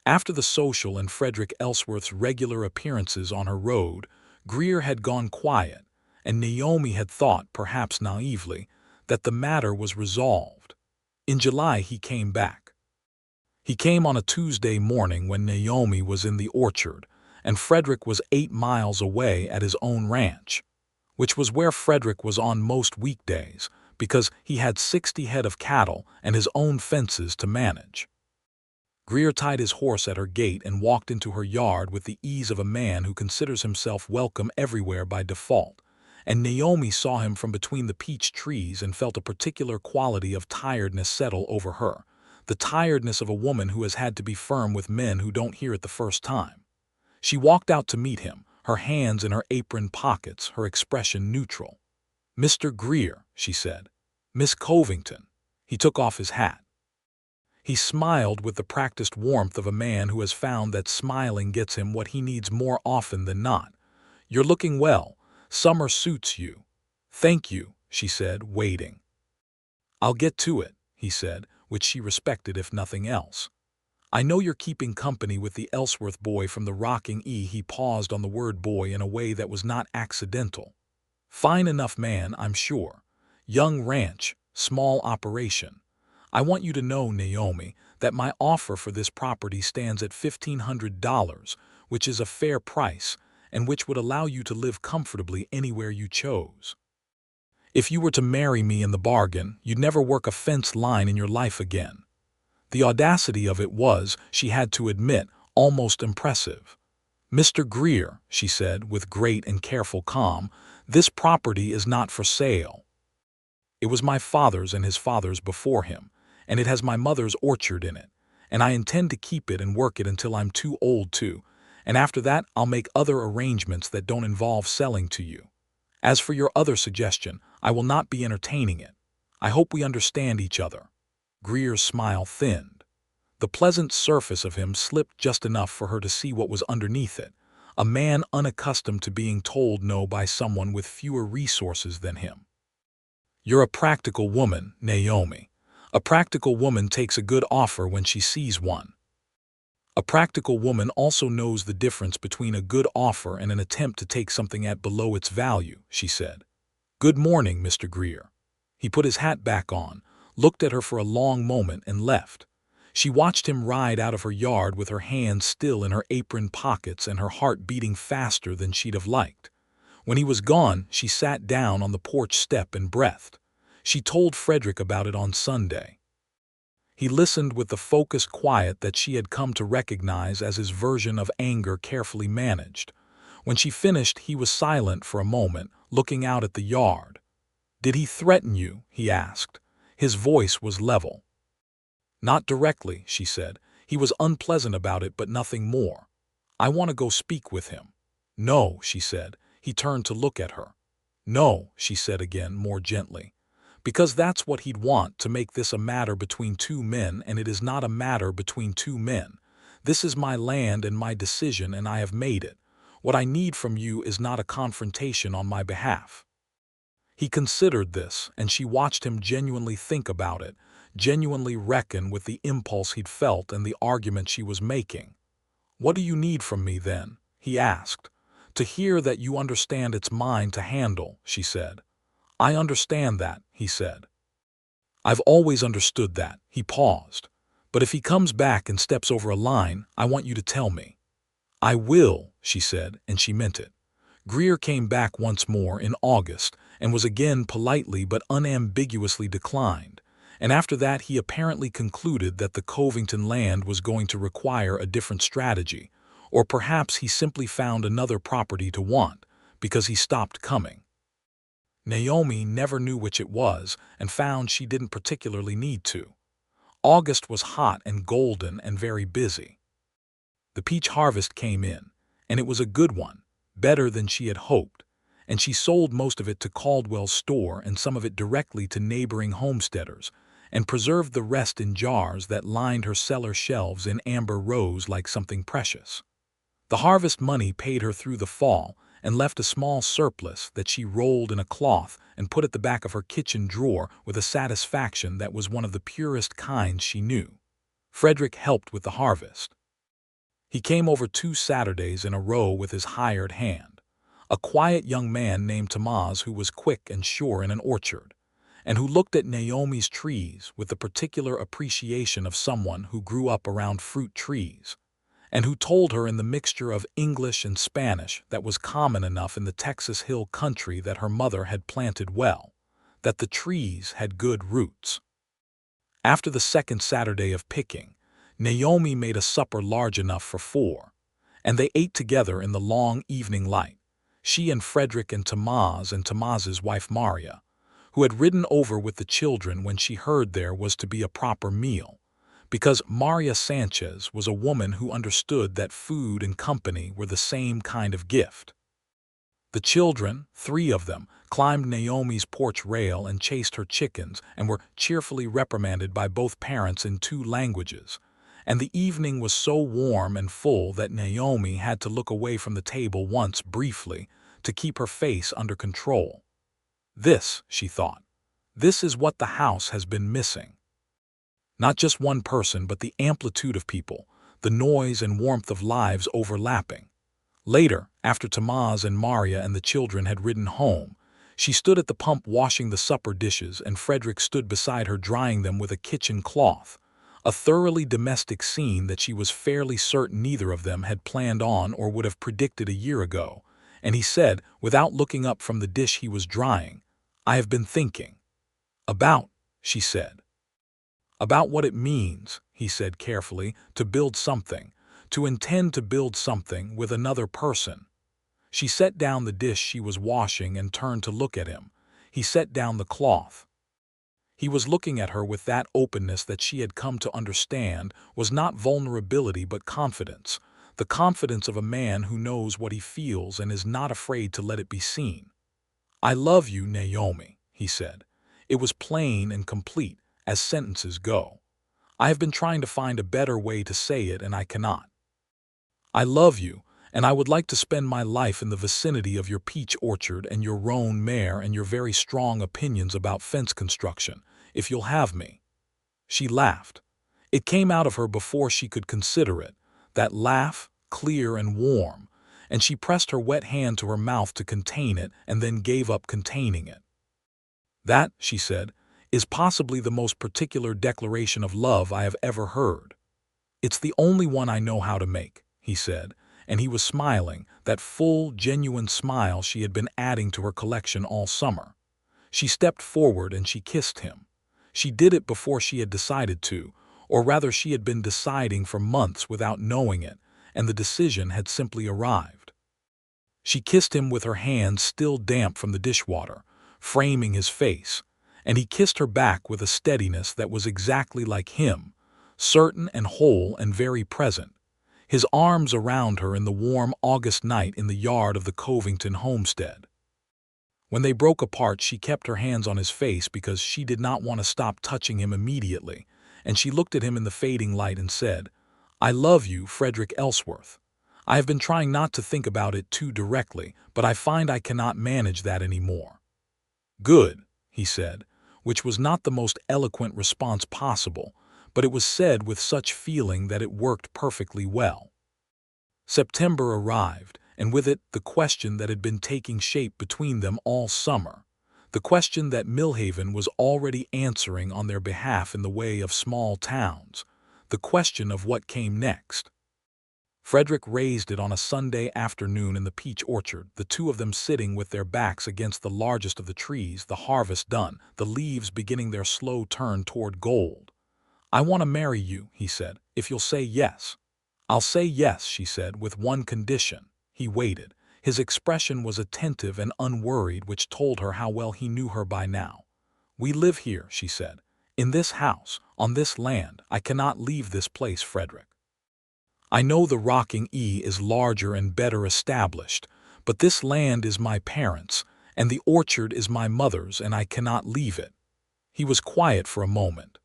After the social and Frederick Ellsworth's regular appearances on her road, Greer had gone quiet, and Naomi had thought, perhaps naively, that the matter was resolved. In July he came back. He came on a Tuesday morning when Naomi was in the orchard, and Frederick was 8 miles away at his own ranch, which was where Frederick was on most weekdays, because he had 60 head of cattle and his own fences to manage. Greer tied his horse at her gate and walked into her yard with the ease of a man who considers himself welcome everywhere by default, and Naomi saw him from between the peach trees and felt a particular quality of tiredness settle over her, the tiredness of a woman who has had to be firm with men who don't hear it the first time. She walked out to meet him, her hands in her apron pockets, her expression neutral. "Mr. Greer," she said. "Miss Covington." He took off his hat. He smiled with the practiced warmth of a man who has found that smiling gets him what he needs more often than not. "You're looking well. Summer suits you." "Thank you," she said, waiting. "I'll get to it," he said, which she respected if nothing else. "I know you're keeping company with the Ellsworth boy from the Rocking E." He paused on the word boy in a way that was not accidental. "Fine enough man, I'm sure. Young ranch, small operation. I want you to know, Naomi, that my offer for this property stands at $1,500, which is a fair price, and which would allow you to live comfortably anywhere you chose. If you were to marry me in the bargain, you'd never work a fence line in your life again." The audacity of it was, she had to admit, almost impressive. "Mr. Greer," she said with great and careful calm, "this property is not for sale. It was my father's and his father's before him, and it has my mother's orchard in it, and I intend to keep it and work it until I'm too old to, and after that I'll make other arrangements that don't involve selling to you. As for your other suggestion, I will not be entertaining it. I hope we understand each other." Greer's smile thinned. The pleasant surface of him slipped just enough for her to see what was underneath it, a man unaccustomed to being told no by someone with fewer resources than him. "You're a practical woman, Naomi. A practical woman takes a good offer when she sees one. A practical woman also knows the difference between a good offer and an attempt to take something at below its value," she said. "Good morning, Mr. Greer." He put his hat back on, looked at her for a long moment, and left. She watched him ride out of her yard with her hands still in her apron pockets and her heart beating faster than she'd have liked. When he was gone, she sat down on the porch step and breathed. She told Frederick about it on Sunday. He listened with the focused quiet that she had come to recognize as his version of anger carefully managed. When she finished, he was silent for a moment, looking out at the yard. "Did he threaten you?" he asked. His voice was level. "Not directly," she said. "He was unpleasant about it, but nothing more. I want to go speak with him." "No," she said. He turned to look at her. "No," she said again, more gently. "Because that's what he'd want, to make this a matter between two men, and it is not a matter between two men. This is my land and my decision, and I have made it. What I need from you is not a confrontation on my behalf." He considered this, and she watched him genuinely think about it, genuinely reckon with the impulse he'd felt and the argument she was making. "What do you need from me, then?" he asked. "To hear that you understand it's mine to handle," she said. "I understand that," he said. "I've always understood that." He paused. "But if he comes back and steps over a line, I want you to tell me." "I will," she said, and she meant it. Greer came back once more in August and was again politely but unambiguously declined, and after that he apparently concluded that the Covington land was going to require a different strategy, or perhaps he simply found another property to want, because he stopped coming. Naomi never knew which it was and found she didn't particularly need to. August was hot and golden and very busy. The peach harvest came in, and it was a good one, better than she had hoped, and she sold most of it to Caldwell's store and some of it directly to neighboring homesteaders, and preserved the rest in jars that lined her cellar shelves in amber rows like something precious. The harvest money paid her through the fall and left a small surplus that she rolled in a cloth and put at the back of her kitchen drawer with a satisfaction that was one of the purest kinds she knew. Frederick helped with the harvest. He came over 2 Saturdays in a row with his hired hand, a quiet young man named Tomas who was quick and sure in an orchard, and who looked at Naomi's trees with the particular appreciation of someone who grew up around fruit trees, and who told her in the mixture of English and Spanish that was common enough in the Texas hill country that her mother had planted well, that the trees had good roots. After the second Saturday of picking, Naomi made a supper large enough for 4, and they ate together in the long evening light, she and Frederick and Tomas's wife Maria, who had ridden over with the children when she heard there was to be a proper meal, because Maria Sanchez was a woman who understood that food and company were the same kind of gift. The children, 3 of them, climbed Naomi's porch rail and chased her chickens and were cheerfully reprimanded by both parents in 2 languages, and the evening was so warm and full that Naomi had to look away from the table once briefly to keep her face under control. This, she thought, this is what the house has been missing. Not just one person, but the amplitude of people, the noise and warmth of lives overlapping. Later, after Tomas and Maria and the children had ridden home, she stood at the pump washing the supper dishes and Frederick stood beside her drying them with a kitchen cloth, a thoroughly domestic scene that she was fairly certain neither of them had planned on or would have predicted a year ago, and he said, without looking up from the dish he was drying, "I have been thinking." "About," she said. "About what it means," he said carefully, "to build something, to intend to build something with another person." She set down the dish she was washing and turned to look at him. He set down the cloth. He was looking at her with that openness that she had come to understand was not vulnerability but confidence, the confidence of a man who knows what he feels and is not afraid to let it be seen. "I love you, Naomi," he said. It was plain and complete, as sentences go. I have been trying to find a better way to say it and I cannot. I love you, and I would like to spend my life in the vicinity of your peach orchard and your roan mare and your very strong opinions about fence construction, if you'll have me. She laughed. It came out of her before she could consider it, that laugh, clear and warm, and she pressed her wet hand to her mouth to contain it and then gave up containing it. "That," she said, "is possibly the most particular declaration of love I have ever heard." "It's the only one I know how to make," he said, and he was smiling, that full, genuine smile she had been adding to her collection all summer. She stepped forward and she kissed him. She did it before she had decided to, or rather she had been deciding for months without knowing it, and the decision had simply arrived. She kissed him with her hands still damp from the dishwater, framing his face, and he kissed her back with a steadiness that was exactly like him, certain and whole and very present, his arms around her in the warm August night in the yard of the Covington homestead. When they broke apart, she kept her hands on his face because she did not want to stop touching him immediately, and she looked at him in the fading light and said, "I love you, Frederick Ellsworth. I have been trying not to think about it too directly, but I find I cannot manage that anymore." "Good," he said, which was not the most eloquent response possible, but it was said with such feeling that it worked perfectly well. September arrived, and with it the question that had been taking shape between them all summer, the question that Millhaven was already answering on their behalf in the way of small towns, the question of what came next. Frederick raised it on a Sunday afternoon in the peach orchard, the 2 of them sitting with their backs against the largest of the trees, the harvest done, the leaves beginning their slow turn toward gold. "I want to marry you," he said, "if you'll say yes." "I'll say yes," she said, "with one condition." He waited. His expression was attentive and unworried, which told her how well he knew her by now. "We live here," she said, "in this house, on this land. I cannot leave this place, Frederick. I know the Rocking E is larger and better established, but this land is my parents', and the orchard is my mother's, and I cannot leave it." He was quiet for a moment.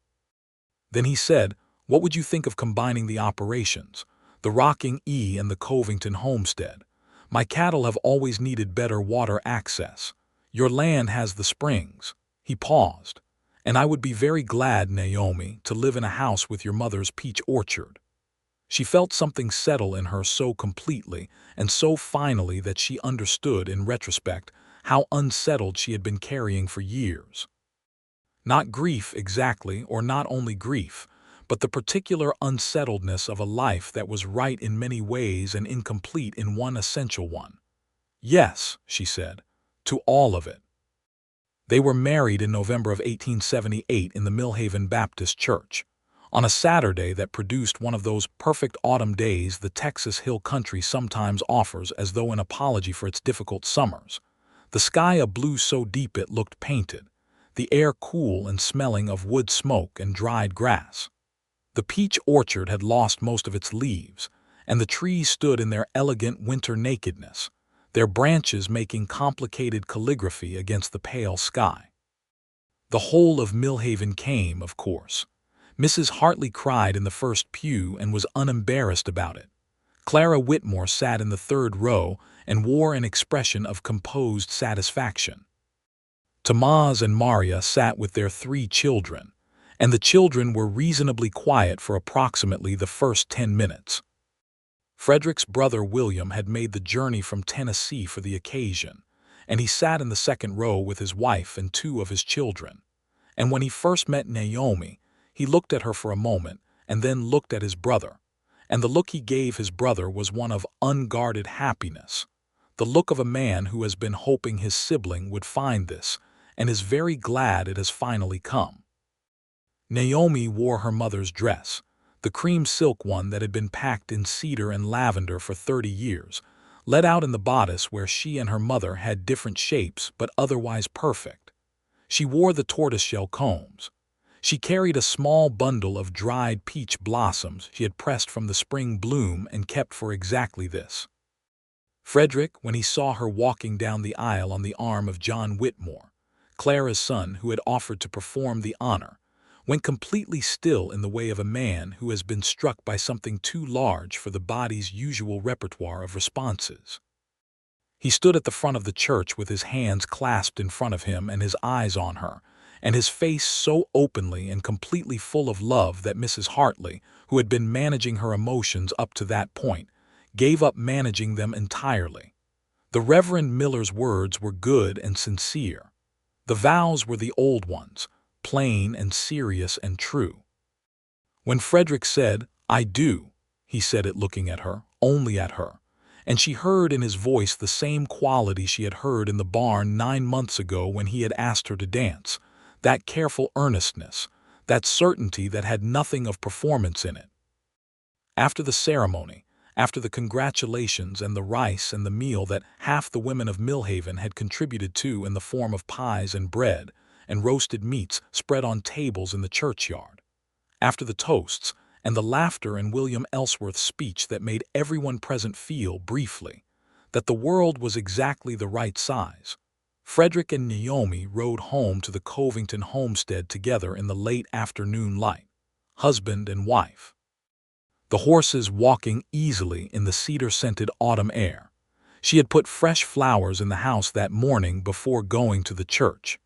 Then he said, "What would you think of combining the operations? The Rocking E and the Covington homestead. My cattle have always needed better water access. Your land has the springs." He paused. "And I would be very glad, Naomi, to live in a house with your mother's peach orchard." She felt something settle in her so completely and so finally that she understood, in retrospect, how unsettled she had been carrying for years. Not grief exactly, or not only grief, but the particular unsettledness of a life that was right in many ways and incomplete in one essential one. "Yes," she said, "to all of it." They were married in November of 1878 in the Millhaven Baptist Church, on a Saturday that produced one of those perfect autumn days the Texas hill country sometimes offers as though an apology for its difficult summers. The sky a blue so deep it looked painted, the air cool and smelling of wood smoke and dried grass. The peach orchard had lost most of its leaves, and the trees stood in their elegant winter nakedness, their branches making complicated calligraphy against the pale sky. The whole of Millhaven came, of course. Mrs. Hartley cried in the first pew and was unembarrassed about it. Clara Whitmore sat in the third row and wore an expression of composed satisfaction. Tamaz and Maria sat with their 3 children, and the children were reasonably quiet for approximately the first 10 minutes. Frederick's brother William had made the journey from Tennessee for the occasion, and he sat in the second row with his wife and 2 of his children. And when he first met Naomi, he looked at her for a moment and then looked at his brother, and the look he gave his brother was one of unguarded happiness, the look of a man who has been hoping his sibling would find this and is very glad it has finally come. Naomi wore her mother's dress, the cream silk one that had been packed in cedar and lavender for 30 years, let out in the bodice where she and her mother had different shapes but otherwise perfect. She wore the tortoiseshell combs. She carried a small bundle of dried peach blossoms she had pressed from the spring bloom and kept for exactly this. Frederick, when he saw her walking down the aisle on the arm of John Whitmore, Clara's son who had offered to perform the honor, went completely still in the way of a man who has been struck by something too large for the body's usual repertoire of responses. He stood at the front of the church with his hands clasped in front of him and his eyes on her, and his face so openly and completely full of love that Mrs. Hartley, who had been managing her emotions up to that point, gave up managing them entirely. The Reverend Miller's words were good and sincere. The vows were the old ones, plain and serious and true. When Frederick said, "I do," he said it looking at her, only at her, and she heard in his voice the same quality she had heard in the barn 9 months ago when he had asked her to dance, that careful earnestness, that certainty that had nothing of performance in it. After the ceremony, after the congratulations and the rice and the meal that half the women of Millhaven had contributed to in the form of pies and bread and roasted meats spread on tables in the churchyard, after the toasts and the laughter and William Ellsworth's speech that made everyone present feel, briefly, that the world was exactly the right size, Frederick and Naomi rode home to the Covington homestead together in the late afternoon light, husband and wife. The horses walking easily in the cedar-scented autumn air. She had put fresh flowers in the house that morning before going to the church.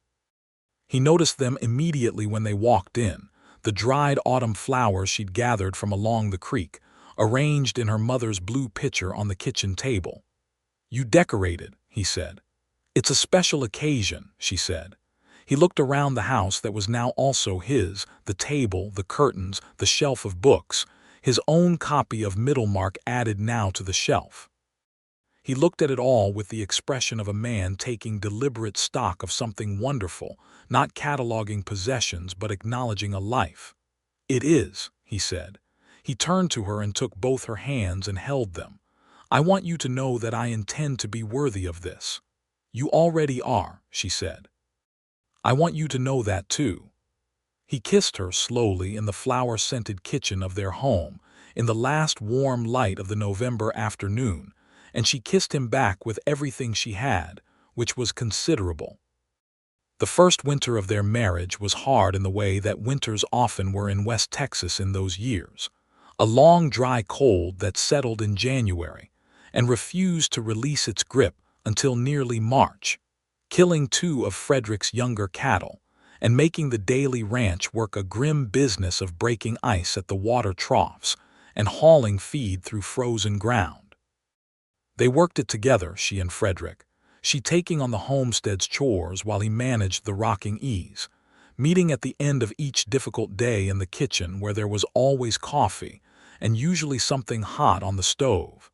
He noticed them immediately when they walked in, the dried autumn flowers she'd gathered from along the creek, arranged in her mother's blue pitcher on the kitchen table. "You decorated," he said. "It's a special occasion," she said. He looked around the house that was now also his, the table, the curtains, the shelf of books, his own copy of Middlemark added now to the shelf. He looked at it all with the expression of a man taking deliberate stock of something wonderful, not cataloging possessions but acknowledging a life. "It is," he said. He turned to her and took both her hands and held them. "I want you to know that I intend to be worthy of this." "You already are," she said. "I want you to know that too." He kissed her slowly in the flower-scented kitchen of their home, in the last warm light of the November afternoon, and she kissed him back with everything she had, which was considerable. The first winter of their marriage was hard in the way that winters often were in West Texas in those years. A long, dry cold that settled in January and refused to release its grip until nearly March, killing two of Frederick's younger cattle and making the daily ranch work a grim business of breaking ice at the water troughs and hauling feed through frozen ground. They worked it together, she and Frederick, she taking on the homestead's chores while he managed the rocking ease, meeting at the end of each difficult day in the kitchen where there was always coffee and usually something hot on the stove.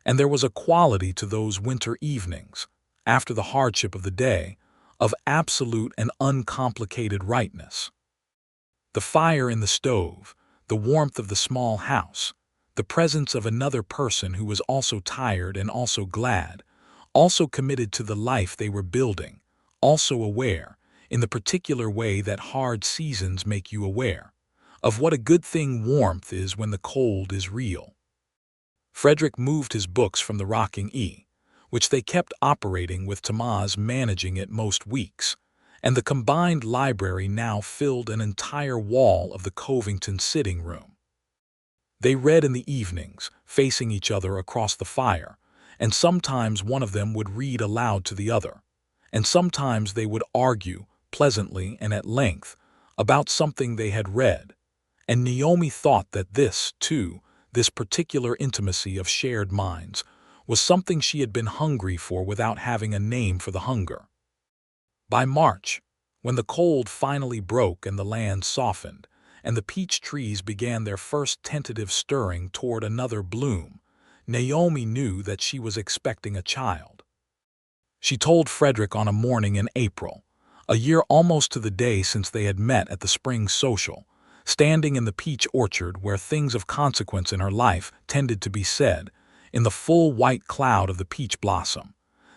And there was a quality to those winter evenings, after the hardship of the day, of absolute and uncomplicated rightness. The fire in the stove, the warmth of the small house, the presence of another person who was also tired and also glad, also committed to the life they were building, also aware, in the particular way that hard seasons make you aware, of what a good thing warmth is when the cold is real. Frederick moved his books from the rocking which they kept operating with Tamaz managing it most weeks, and the combined library now filled an entire wall of the Covington sitting room. They read in the evenings, facing each other across the fire, and sometimes one of them would read aloud to the other, and sometimes they would argue, pleasantly and at length, about something they had read, and Naomi thought that this, too, this particular intimacy of shared minds, was something she had been hungry for without having a name for the hunger. By March, when the cold finally broke and the land softened, and the peach trees began their first tentative stirring toward another bloom, Naomi knew that she was expecting a child. She told Frederick on a morning in April, a year almost to the day since they had met at the spring social, standing in the peach orchard where things of consequence in her life tended to be said, in the full white cloud of the peach blossom,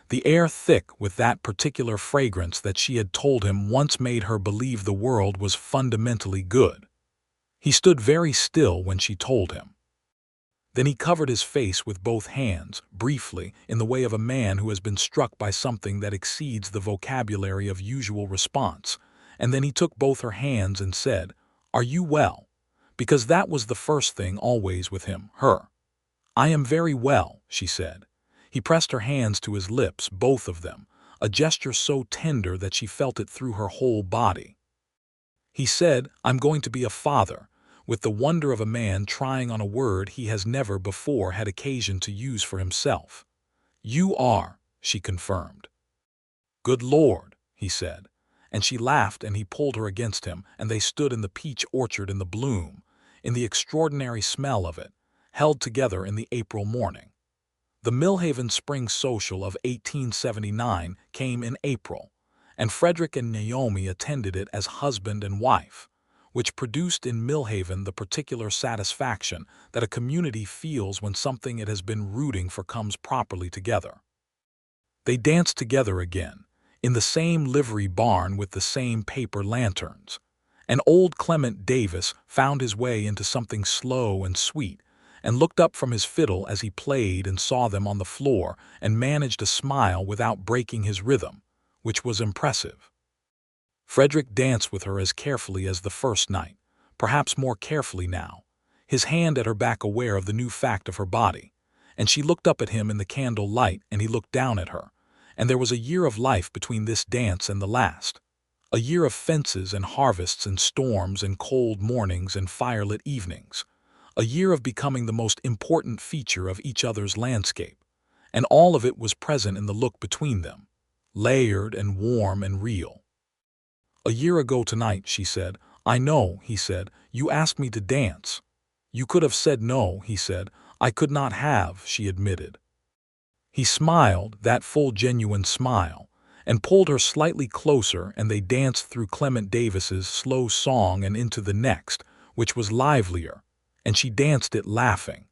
the air thick with that particular fragrance that she had told him once made her believe the world was fundamentally good. He stood very still when she told him. Then he covered his face with both hands, briefly, in the way of a man who has been struck by something that exceeds the vocabulary of usual response, and then he took both her hands and said, "Are you well?" Because that was the first thing always with him, her. "I am very well," she said. He pressed her hands to his lips, both of them, a gesture so tender that she felt it through her whole body. He said, "I'm going to be a father," with the wonder of a man trying on a word he has never before had occasion to use for himself. "You are," she confirmed. "Good Lord," he said, and she laughed and he pulled her against him, and they stood in the peach orchard in the bloom, in the extraordinary smell of it, held together in the April morning. The Millhaven Spring Social of 1879 came in April, and Frederick and Naomi attended it as husband and wife, which produced in Millhaven the particular satisfaction that a community feels when something it has been rooting for comes properly together. They danced together again, in the same livery barn with the same paper lanterns, and old Clement Davis found his way into something slow and sweet, and looked up from his fiddle as he played and saw them on the floor and managed a smile without breaking his rhythm, which was impressive. Frederick danced with her as carefully as the first night, perhaps more carefully now, his hand at her back aware of the new fact of her body, and she looked up at him in the candle light and he looked down at her, and there was a year of life between this dance and the last, a year of fences and harvests and storms and cold mornings and firelit evenings, a year of becoming the most important feature of each other's landscape, and all of it was present in the look between them, layered and warm and real. "A year ago tonight," she said. "I know," he said. "You asked me to dance." "You could have said no," he said. "I could not have," she admitted. He smiled, that full genuine smile, and pulled her slightly closer, and they danced through Clement Davis's slow song and into the next, which was livelier, and she danced it laughing.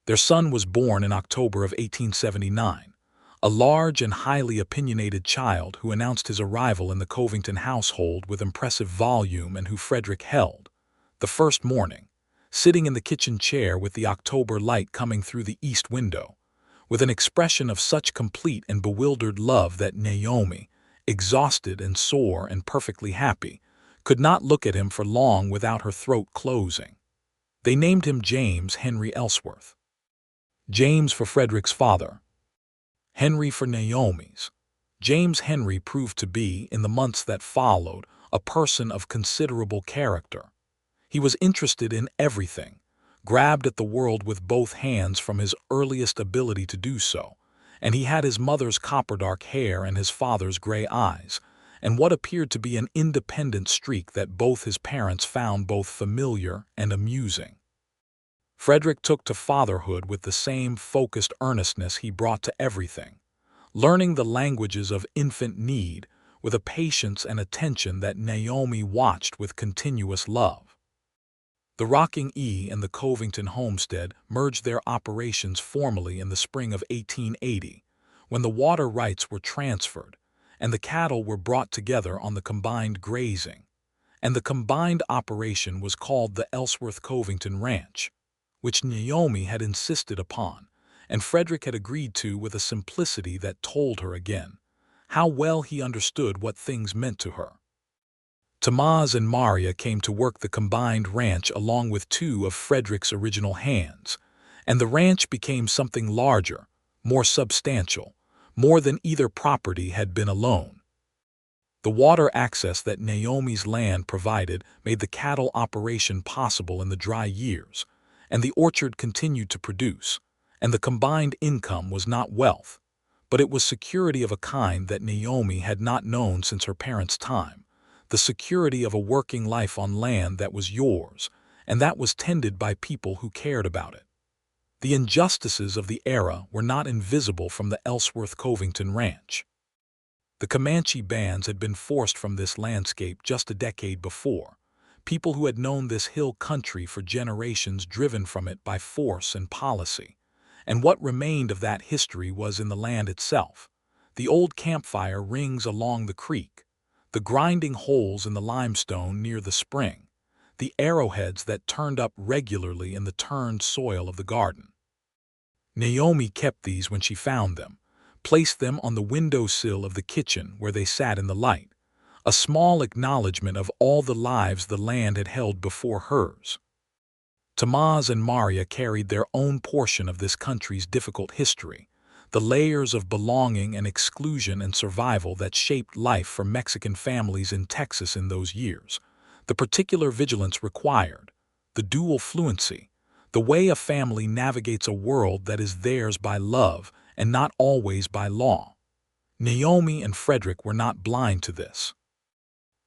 Their son was born in October of 1879, a large and highly opinionated child who announced his arrival in the Covington household with impressive volume and who Frederick held, the first morning, sitting in the kitchen chair with the October light coming through the east window, with an expression of such complete and bewildered love that Naomi, exhausted and sore and perfectly happy, could not look at him for long without her throat closing. They named him James Henry Ellsworth. James for Frederick's father, Henry for Naomi's. James Henry proved to be, in the months that followed, a person of considerable character. He was interested in everything, grabbed at the world with both hands from his earliest ability to do so, and he had his mother's copper-dark hair and his father's gray eyes, and what appeared to be an independent streak that both his parents found both familiar and amusing. Frederick took to fatherhood with the same focused earnestness he brought to everything, learning the languages of infant need with a patience and attention that Naomi watched with continuous love. The Rocking E and the Covington homestead merged their operations formally in the spring of 1880, when the water rights were transferred and the cattle were brought together on the combined grazing, and the combined operation was called the Ellsworth Covington Ranch, which Naomi had insisted upon, and Frederick had agreed to with a simplicity that told her again how well he understood what things meant to her. Tamaz and Maria came to work the combined ranch along with two of Frederick's original hands, and the ranch became something larger, more substantial, more than either property had been alone. The water access that Naomi's land provided made the cattle operation possible in the dry years, and the orchard continued to produce, and the combined income was not wealth, but it was security of a kind that Naomi had not known since her parents' time, the security of a working life on land that was yours, and that was tended by people who cared about it. The injustices of the era were not invisible from the Ellsworth Covington Ranch. The Comanche bands had been forced from this landscape just a decade before, people who had known this hill country for generations driven from it by force and policy, and what remained of that history was in the land itself, the old campfire rings along the creek, the grinding holes in the limestone near the spring, the arrowheads that turned up regularly in the turned soil of the garden. Naomi kept these when she found them, placed them on the windowsill of the kitchen where they sat in the light, a small acknowledgment of all the lives the land had held before hers. Tamaz and Maria carried their own portion of this country's difficult history, the layers of belonging and exclusion and survival that shaped life for Mexican families in Texas in those years, the particular vigilance required, the dual fluency, the way a family navigates a world that is theirs by love and not always by law. Naomi and Frederick were not blind to this.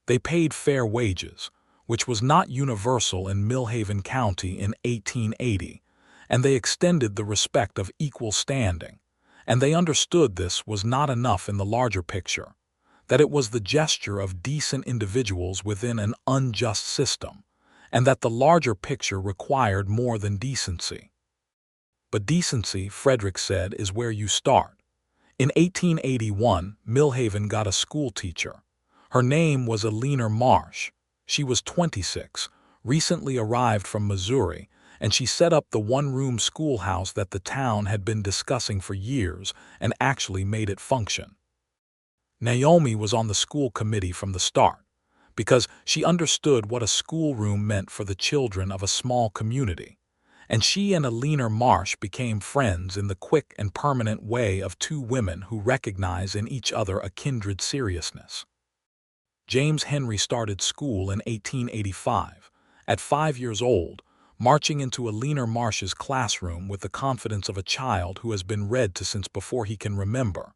They paid fair wages, which was not universal in Millhaven County in 1880, and they extended the respect of equal standing, and they understood this was not enough in the larger picture, that it was the gesture of decent individuals within an unjust system, and that the larger picture required more than decency. But decency, Frederick said, is where you start. In 1881, Millhaven got a school teacher. Her name was Eleanor Marsh. She was 26, recently arrived from Missouri, and she set up the one-room schoolhouse that the town had been discussing for years and actually made it function. Naomi was on the school committee from the start, because she understood what a schoolroom meant for the children of a small community, and she and Eleanor Marsh became friends in the quick and permanent way of two women who recognize in each other a kindred seriousness. James Henry started school in 1885, at 5 years old, marching into Eleanor Marsh's classroom with the confidence of a child who has been read to since before he can remember,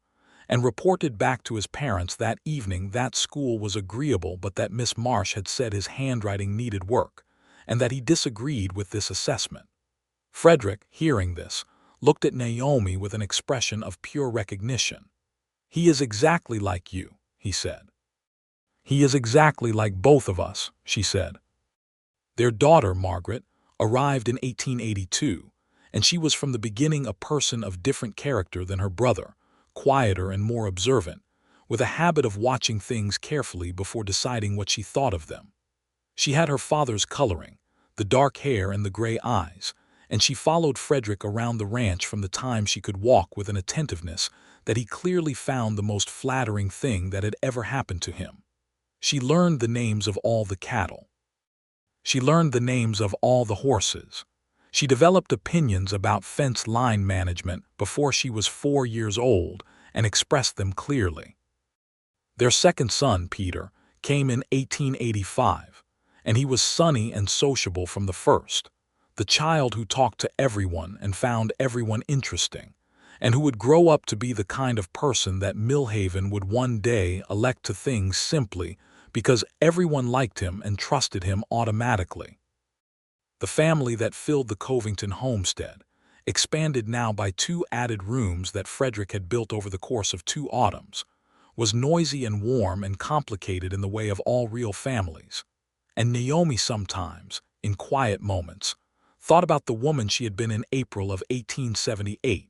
and reported back to his parents that evening that school was agreeable but that Miss Marsh had said his handwriting needed work, and that he disagreed with this assessment. Frederick, hearing this, looked at Naomi with an expression of pure recognition. "He is exactly like you," he said. "He is exactly like both of us," she said. Their daughter, Margaret, arrived in 1882, and she was from the beginning a person of different character than her brother, quieter and more observant, with a habit of watching things carefully before deciding what she thought of them. She had her father's coloring, the dark hair and the gray eyes, and she followed Frederick around the ranch from the time she could walk with an attentiveness that he clearly found the most flattering thing that had ever happened to him. She learned the names of all the cattle. She learned the names of all the horses. She developed opinions about fence line management before she was 4 years old and expressed them clearly. Their second son, Peter, came in 1885, and he was sunny and sociable from the first, the child who talked to everyone and found everyone interesting, and who would grow up to be the kind of person that Millhaven would one day elect to things simply because everyone liked him and trusted him automatically. The family that filled the Covington homestead, expanded now by 2 added rooms that Frederick had built over the course of 2 autumns, was noisy and warm and complicated in the way of all real families. And Naomi sometimes, in quiet moments, thought about the woman she had been in April of 1878,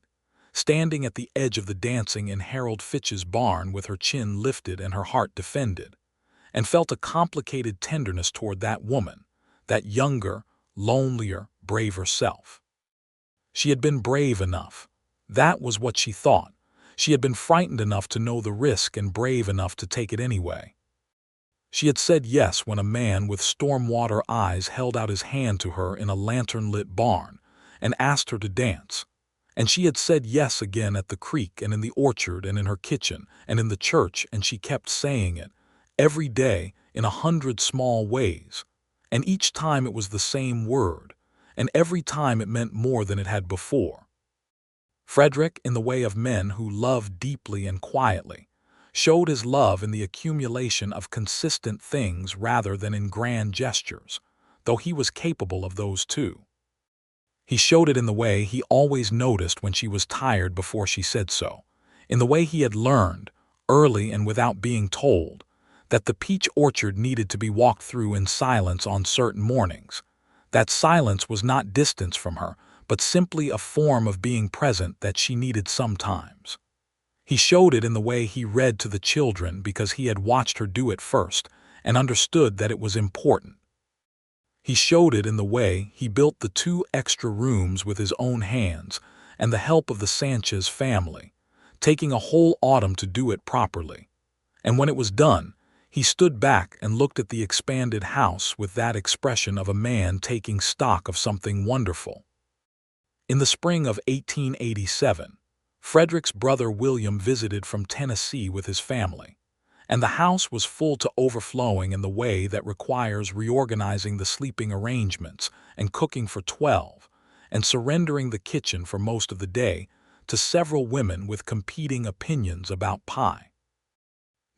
standing at the edge of the dancing in Harold Fitch's barn with her chin lifted and her heart defended, and felt a complicated tenderness toward that woman, that younger, lonelier, braver self. She had been brave enough. That was what she thought. She had been frightened enough to know the risk and brave enough to take it anyway. She had said yes when a man with stormwater eyes held out his hand to her in a lantern-lit barn and asked her to dance. And she had said yes again at the creek and in the orchard and in her kitchen and in the church, and she kept saying it, every day in 100 small ways. And each time it was the same word, and every time it meant more than it had before. Frederick, in the way of men who loved deeply and quietly, showed his love in the accumulation of consistent things rather than in grand gestures, though he was capable of those too. He showed it in the way he always noticed when she was tired before she said so, in the way he had learned, early and without being told, that the peach orchard needed to be walked through in silence on certain mornings. That silence was not distance from her, but simply a form of being present that she needed sometimes. He showed it in the way he read to the children because he had watched her do it first and understood that it was important. He showed it in the way he built the 2 extra rooms with his own hands and the help of the Sanchez family, taking a whole autumn to do it properly. And when it was done, he stood back and looked at the expanded house with that expression of a man taking stock of something wonderful. In the spring of 1887, Frederick's brother William visited from Tennessee with his family, and the house was full to overflowing in the way that requires reorganizing the sleeping arrangements and cooking for 12, and surrendering the kitchen for most of the day to several women with competing opinions about pie.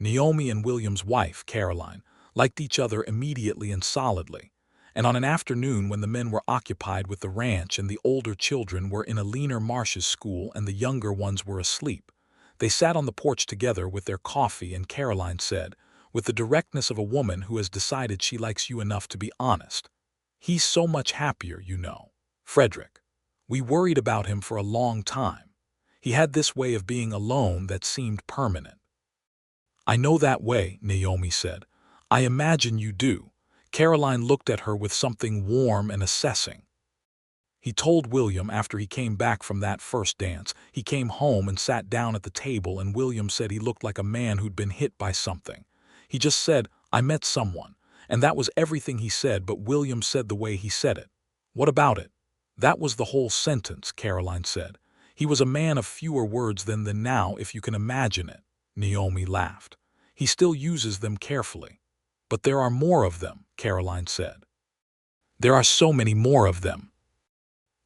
Naomi and William's wife, Caroline, liked each other immediately and solidly, and on an afternoon when the men were occupied with the ranch and the older children were in a leaner Marsh's school and the younger ones were asleep, they sat on the porch together with their coffee, and Caroline said, with the directness of a woman who has decided she likes you enough to be honest, "He's so much happier, you know, Frederick. We worried about him for a long time. He had this way of being alone that seemed permanent." "I know that way," Naomi said. "I imagine you do." Caroline looked at her with something warm and assessing. He told William after he came back from that first dance. He came home and sat down at the table, and William said he looked like a man who'd been hit by something. He just said, "I met someone," and that was everything he said, but William said the way he said it. "What about it?" "That was the whole sentence," Caroline said. "He was a man of fewer words than now, if you can imagine it." Naomi laughed. "He still uses them carefully." "But there are more of them," Caroline said. "There are so many more of them."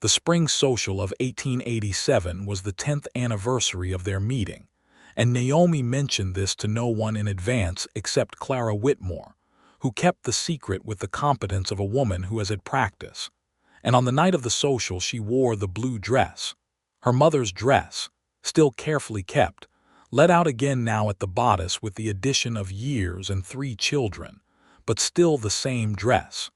The spring social of 1887 was the 10th anniversary of their meeting, and Naomi mentioned this to no one in advance except Clara Whitmore, who kept the secret with the competence of a woman who has had practice. And on the night of the social she wore the blue dress, her mother's dress, still carefully kept, let out again now at the bodice with the addition of years and 3 children, but still the same dress.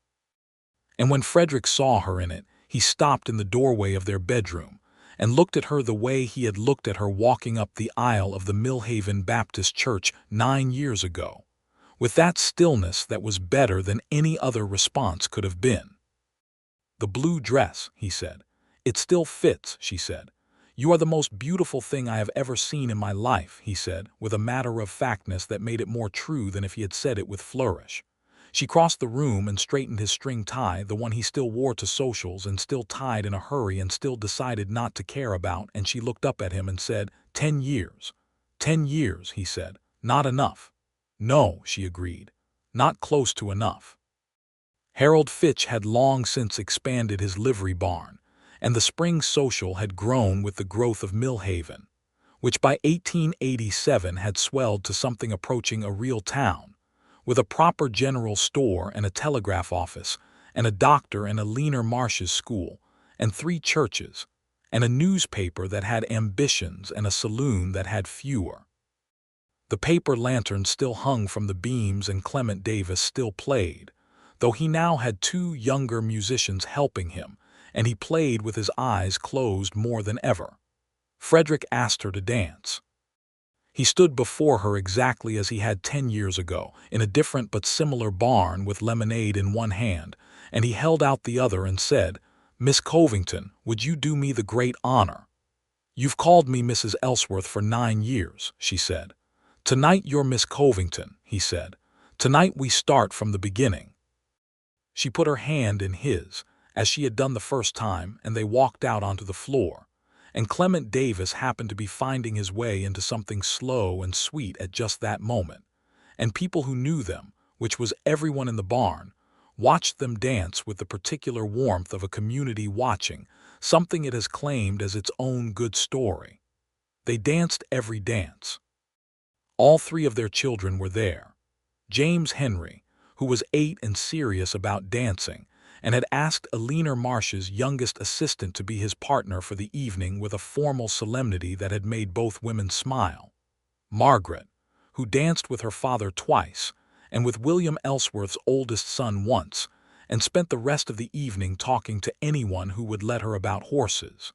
And when Frederick saw her in it, he stopped in the doorway of their bedroom and looked at her the way he had looked at her walking up the aisle of the Millhaven Baptist Church 9 years ago, with that stillness that was better than any other response could have been. "The blue dress," he said. "It still fits," she said. "You are the most beautiful thing I have ever seen in my life," he said, with a matter-of-factness that made it more true than if he had said it with flourish. She crossed the room and straightened his string tie, the one he still wore to socials and still tied in a hurry and still decided not to care about, and she looked up at him and said, 10 years. 10 years, he said. Not enough. No, she agreed. Not close to enough. Harold Fitch had long since expanded his livery barn, and the spring social had grown with the growth of Millhaven, which by 1887 had swelled to something approaching a real town, with a proper general store and a telegraph office, and a doctor and a leaner Marsh's school, and 3 churches, and a newspaper that had ambitions and a saloon that had fewer. The paper lantern still hung from the beams and Clement Davis still played, though he now had 2 younger musicians helping him, and he played with his eyes closed more than ever. Frederick asked her to dance. He stood before her exactly as he had 10 years ago, in a different but similar barn with lemonade in one hand, and he held out the other and said, "Miss Covington, would you do me the great honor?" "You've called me Mrs. Ellsworth for 9 years, she said. "Tonight you're Miss Covington," he said. "Tonight we start from the beginning." She put her hand in his, as she had done the first time, and they walked out onto the floor. And Clement Davis happened to be finding his way into something slow and sweet at just that moment, and people who knew them, which was everyone in the barn, watched them dance with the particular warmth of a community watching something it has claimed as its own good story. They danced every dance. All 3 of their children were there. James Henry, who was 8 and serious about dancing, and had asked Eleanor Marsh's youngest assistant to be his partner for the evening with a formal solemnity that had made both women smile. Margaret, who danced with her father twice, and with William Ellsworth's oldest son once, and spent the rest of the evening talking to anyone who would let her about horses.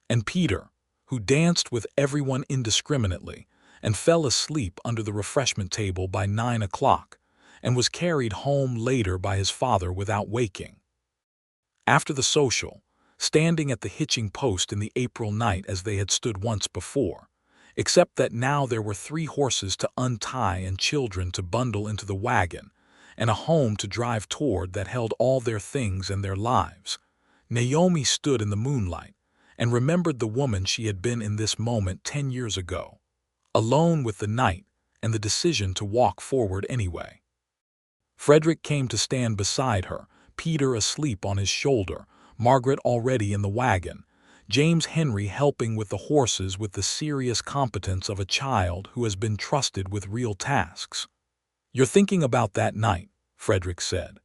And Peter, who danced with everyone indiscriminately, and fell asleep under the refreshment table by 9 o'clock, and was carried home later by his father without waking. After the social, standing at the hitching post in the April night as they had stood once before, except that now there were 3 horses to untie and children to bundle into the wagon, and a home to drive toward that held all their things and their lives, Naomi stood in the moonlight and remembered the woman she had been in this moment 10 years ago, alone with the night and the decision to walk forward anyway. Frederick came to stand beside her, Peter asleep on his shoulder, Margaret already in the wagon, James Henry helping with the horses with the serious competence of a child who has been trusted with real tasks. "You're thinking about that night," Frederick said.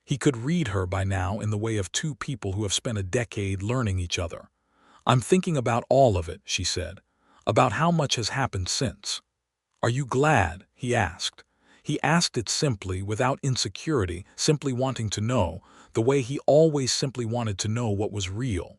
He could read her by now in the way of 2 people who have spent a decade learning each other. "I'm thinking about all of it," she said, "about how much has happened since." "Are you glad?" he asked. He asked it simply, without insecurity, simply wanting to know, the way he always simply wanted to know what was real.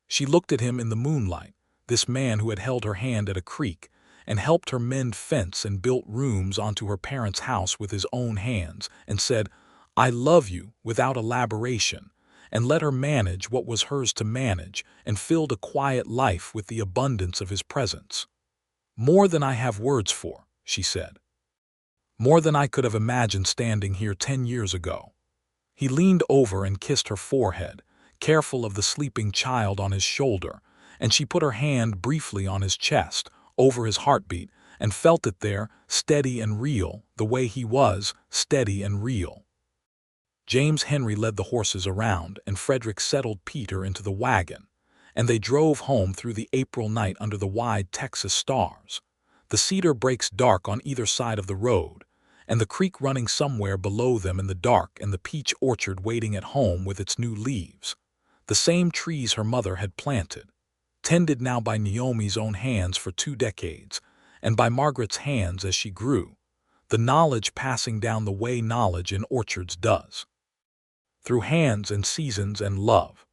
She looked at him in the moonlight, this man who had held her hand at a creek, and helped her mend fence and built rooms onto her parents' house with his own hands, and said, "I love you," without elaboration, and let her manage what was hers to manage, and filled a quiet life with the abundance of his presence. "More than I have words for," she said. "More than I could have imagined standing here 10 years ago." He leaned over and kissed her forehead, careful of the sleeping child on his shoulder, and she put her hand briefly on his chest, over his heartbeat, and felt it there, steady and real, the way he was, steady and real. James Henry led the horses around, and Frederick settled Peter into the wagon, and they drove home through the April night under the wide Texas stars, the cedar breaks dark on either side of the road, and the creek running somewhere below them in the dark, and the peach orchard waiting at home with its new leaves, the same trees her mother had planted, tended now by Naomi's own hands for 2 decades, and by Margaret's hands as she grew, the knowledge passing down the way knowledge in orchards does, through hands and seasons and love.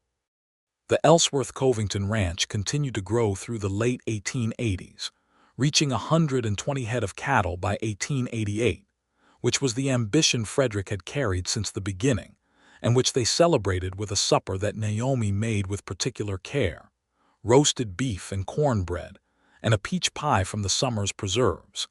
The Ellsworth Covington Ranch continued to grow through the late 1880s, reaching 120 head of cattle by 1888, which was the ambition Frederick had carried since the beginning, and which they celebrated with a supper that Naomi made with particular care: roasted beef and cornbread, and a peach pie from the summer's preserves,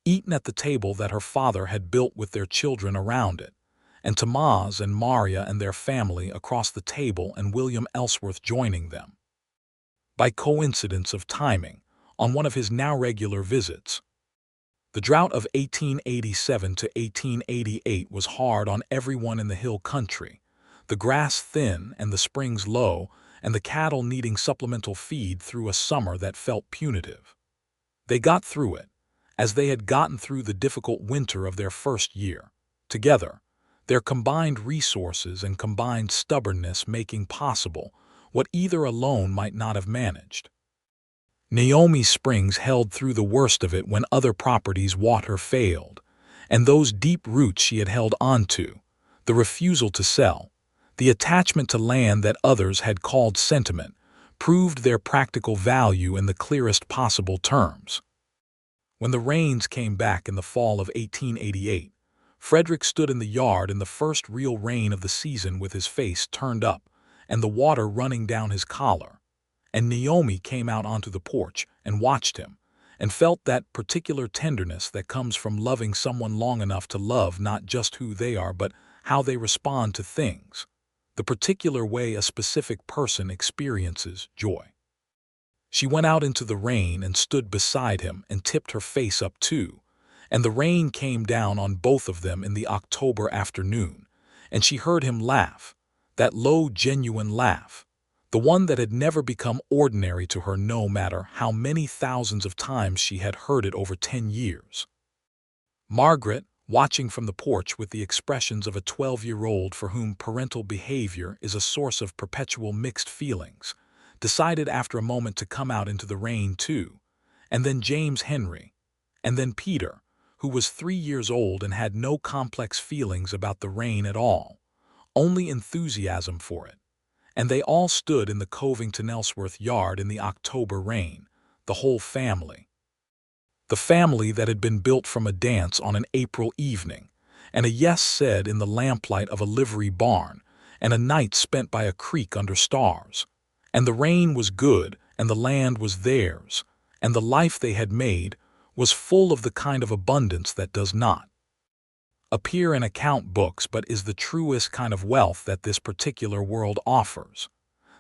eaten at the table that her father had built with their children around it, and Tamaz and Maria and their family across the table and William Ellsworth joining them. By coincidence of timing, on one of his now regular visits, the drought of 1887 to 1888 was hard on everyone in the hill country, the grass thin and the springs low, and the cattle needing supplemental feed through a summer that felt punitive. They got through it, as they had gotten through the difficult winter of their first year, together, their combined resources and combined stubbornness making possible what either alone might not have managed. Naomi Springs held through the worst of it when other properties' water failed, and those deep roots she had held onto, the refusal to sell, the attachment to land that others had called sentiment, proved their practical value in the clearest possible terms. When the rains came back in the fall of 1888, Frederick stood in the yard in the first real rain of the season with his face turned up and the water running down his collar, and Naomi came out onto the porch and watched him, and felt that particular tenderness that comes from loving someone long enough to love not just who they are but how they respond to things, the particular way a specific person experiences joy. She went out into the rain and stood beside him and tipped her face up too, and the rain came down on both of them in the October afternoon, and she heard him laugh, that low, genuine laugh, the one that had never become ordinary to her no matter how many thousands of times she had heard it over 10 years. Margaret, watching from the porch with the expressions of a 12-year-old for whom parental behavior is a source of perpetual mixed feelings, decided after a moment to come out into the rain too, and then James Henry, and then Peter, who was 3 years old and had no complex feelings about the rain at all, only enthusiasm for it, and they all stood in the Covington Ellsworth yard in the October rain, the whole family. The family that had been built from a dance on an April evening, and a yes said in the lamplight of a livery barn, and a night spent by a creek under stars. And the rain was good, and the land was theirs, and the life they had made was full of the kind of abundance that does not appear in account books but is the truest kind of wealth that this particular world offers.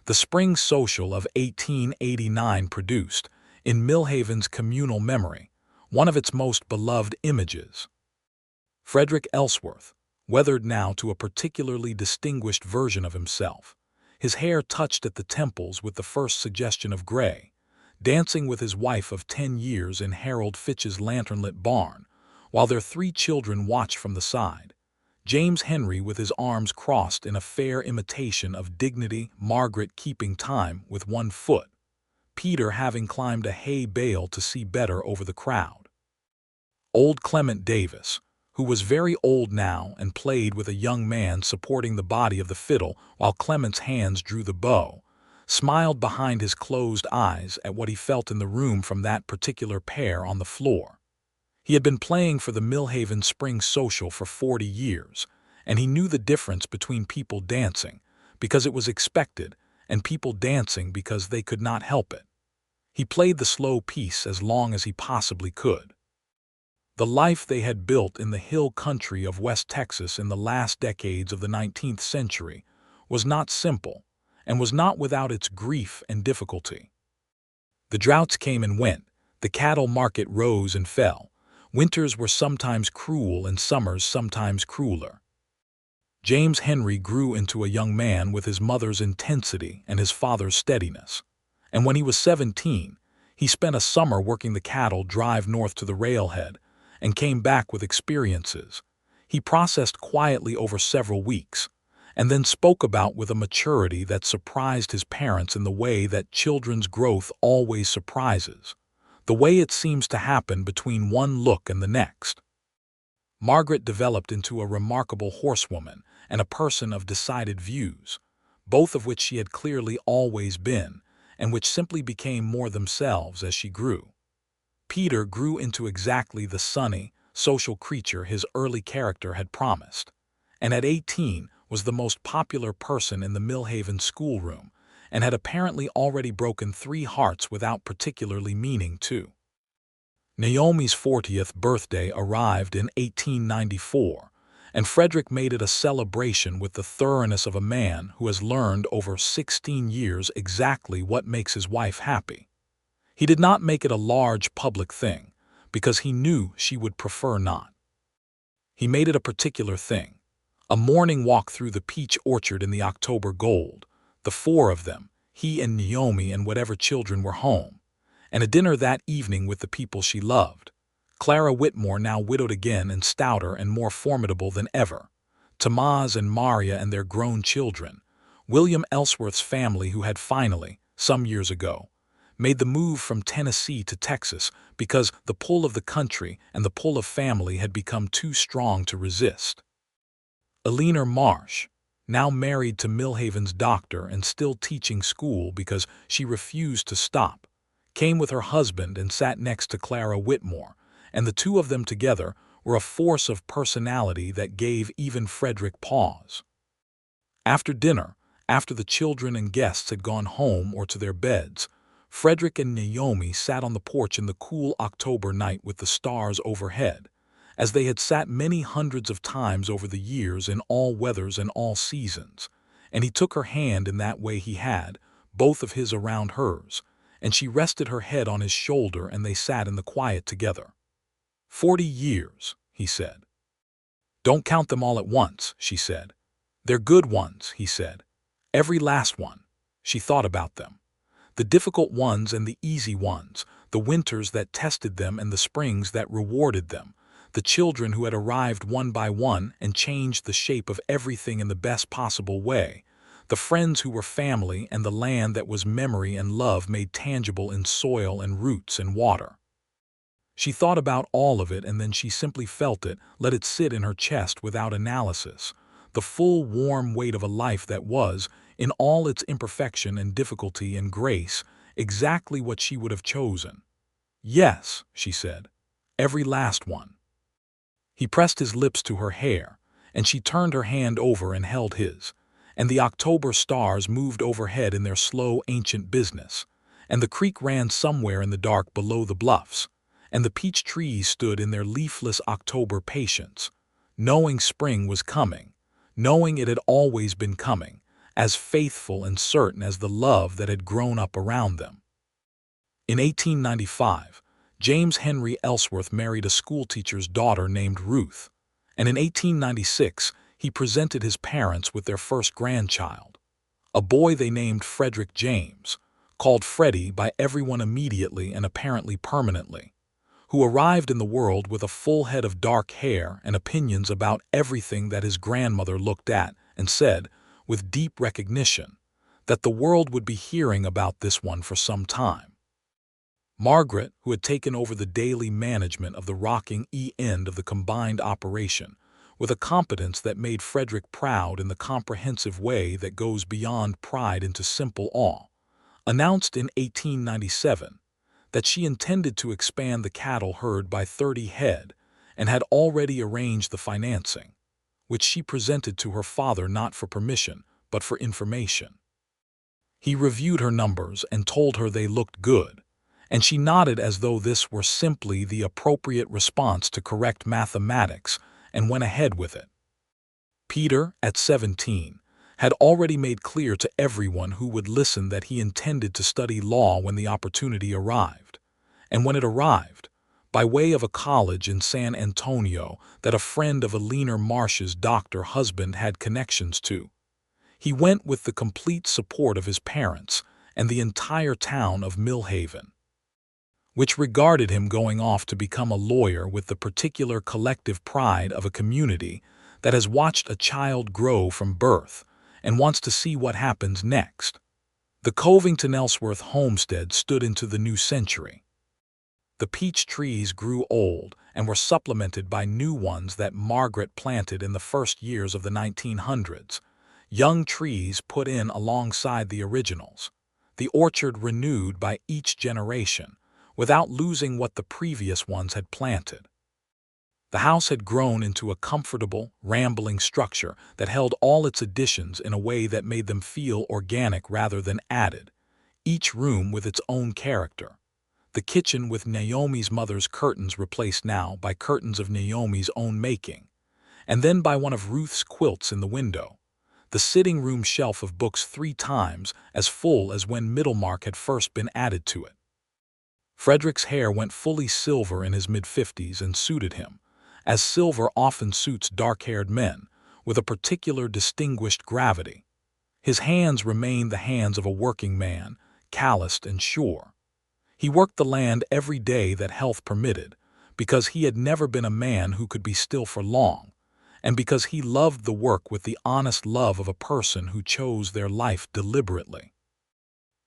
The spring social of 1889 produced, in Millhaven's communal memory, one of its most beloved images. Frederick Ellsworth, weathered now to a particularly distinguished version of himself, his hair touched at the temples with the first suggestion of gray, dancing with his wife of 10 years in Harold Fitch's lantern-lit barn, while their 3 children watched from the side. James Henry with his arms crossed in a fair imitation of dignity, Margaret keeping time with one foot, Peter having climbed a hay bale to see better over the crowd. Old Clement Davis, who was very old now and played with a young man supporting the body of the fiddle while Clement's hands drew the bow, smiled behind his closed eyes at what he felt in the room from that particular pair on the floor. He had been playing for the Millhaven Spring Social for 40 years, and he knew the difference between people dancing because it was expected and people dancing because they could not help it. He played the slow piece as long as he possibly could. The life they had built in the hill country of West Texas in the last decades of the 19th century was not simple and was not without its grief and difficulty. The droughts came and went, the cattle market rose and fell, winters were sometimes cruel and summers sometimes crueler. James Henry grew into a young man with his mother's intensity and his father's steadiness, and when he was 17, he spent a summer working the cattle drive north to the railhead and came back with experiences he processed quietly over several weeks, and then spoke about with a maturity that surprised his parents in the way that children's growth always surprises, the way it seems to happen between one look and the next. Margaret developed into a remarkable horsewoman and a person of decided views, both of which she had clearly always been, and which simply became more themselves as she grew. Peter grew into exactly the sunny, social creature his early character had promised, and at 18 was the most popular person in the Millhaven schoolroom, and had apparently already broken 3 hearts without particularly meaning to. Naomi's 40th birthday arrived in 1894, and Frederick made it a celebration with the thoroughness of a man who has learned over 16 years exactly what makes his wife happy. He did not make it a large public thing, because he knew she would prefer not. He made it a particular thing, a morning walk through the peach orchard in the October gold, the 4 of them, he and Naomi and whatever children were home, and a dinner that evening with the people she loved. Clara Whitmore, now widowed again and stouter and more formidable than ever, Tamaz and Maria and their grown children, William Ellsworth's family who had finally, some years ago, made the move from Tennessee to Texas because the pull of the country and the pull of family had become too strong to resist. Eleanor Marsh, now married to Millhaven's doctor and still teaching school because she refused to stop, came with her husband and sat next to Clara Whitmore, and the 2 of them together were a force of personality that gave even Frederick pause. After dinner, after the children and guests had gone home or to their beds, Frederick and Naomi sat on the porch in the cool October night with the stars overhead, as they had sat many hundreds of times over the years in all weathers and all seasons, and he took her hand in that way he had, both of his around hers, and she rested her head on his shoulder and they sat in the quiet together. 40 years, he said. Don't count them all at once, she said. They're good ones, he said. Every last one. She thought about them. The difficult ones and the easy ones, the winters that tested them and the springs that rewarded them, the children who had arrived one by one and changed the shape of everything in the best possible way, the friends who were family and the land that was memory and love made tangible in soil and roots and water. She thought about all of it and then she simply felt it, let it sit in her chest without analysis, the full warm weight of a life that was, in all its imperfection and difficulty and grace, exactly what she would have chosen. Yes, she said, every last one. He pressed his lips to her hair, and she turned her hand over and held his, and the October stars moved overhead in their slow ancient business, and the creek ran somewhere in the dark below the bluffs, and the peach trees stood in their leafless October patience, knowing spring was coming, knowing it had always been coming, as faithful and certain as the love that had grown up around them. In 1895, James Henry Ellsworth married a schoolteacher's daughter named Ruth, and in 1896 he presented his parents with their first grandchild, a boy they named Frederick James, called Freddie by everyone immediately and apparently permanently, who arrived in the world with a full head of dark hair and opinions about everything that his grandmother looked at and said, with deep recognition, that the world would be hearing about this one for some time. Margaret, who had taken over the daily management of the rocking end of the combined operation, with a competence that made Frederick proud in the comprehensive way that goes beyond pride into simple awe, announced in 1897 that she intended to expand the cattle herd by 30 head and had already arranged the financing, which she presented to her father not for permission, but for information. He reviewed her numbers and told her they looked good, and she nodded as though this were simply the appropriate response to correct mathematics and went ahead with it. Peter, at 17, had already made clear to everyone who would listen that he intended to study law when the opportunity arrived, and when it arrived, by way of a college in San Antonio that a friend of Eleanor Marsh's doctor husband had connections to. He went with the complete support of his parents and the entire town of Millhaven, which regarded him going off to become a lawyer with the particular collective pride of a community that has watched a child grow from birth and wants to see what happens next. The Covington Ellsworth homestead stood into the new century. The peach trees grew old and were supplemented by new ones that Margaret planted in the first years of the 1900s, young trees put in alongside the originals, the orchard renewed by each generation, without losing what the previous ones had planted. The house had grown into a comfortable, rambling structure that held all its additions in a way that made them feel organic rather than added, each room with its own character. The kitchen with Naomi's mother's curtains replaced now by curtains of Naomi's own making, and then by one of Ruth's quilts in the window. The sitting room shelf of books 3 times as full as when Middlemark had first been added to it. Frederick's hair went fully silver in his mid-50s and suited him, as silver often suits dark-haired men, with a particular distinguished gravity. His hands remained the hands of a working man, calloused and sure. He worked the land every day that health permitted, because he had never been a man who could be still for long, and because he loved the work with the honest love of a person who chose their life deliberately.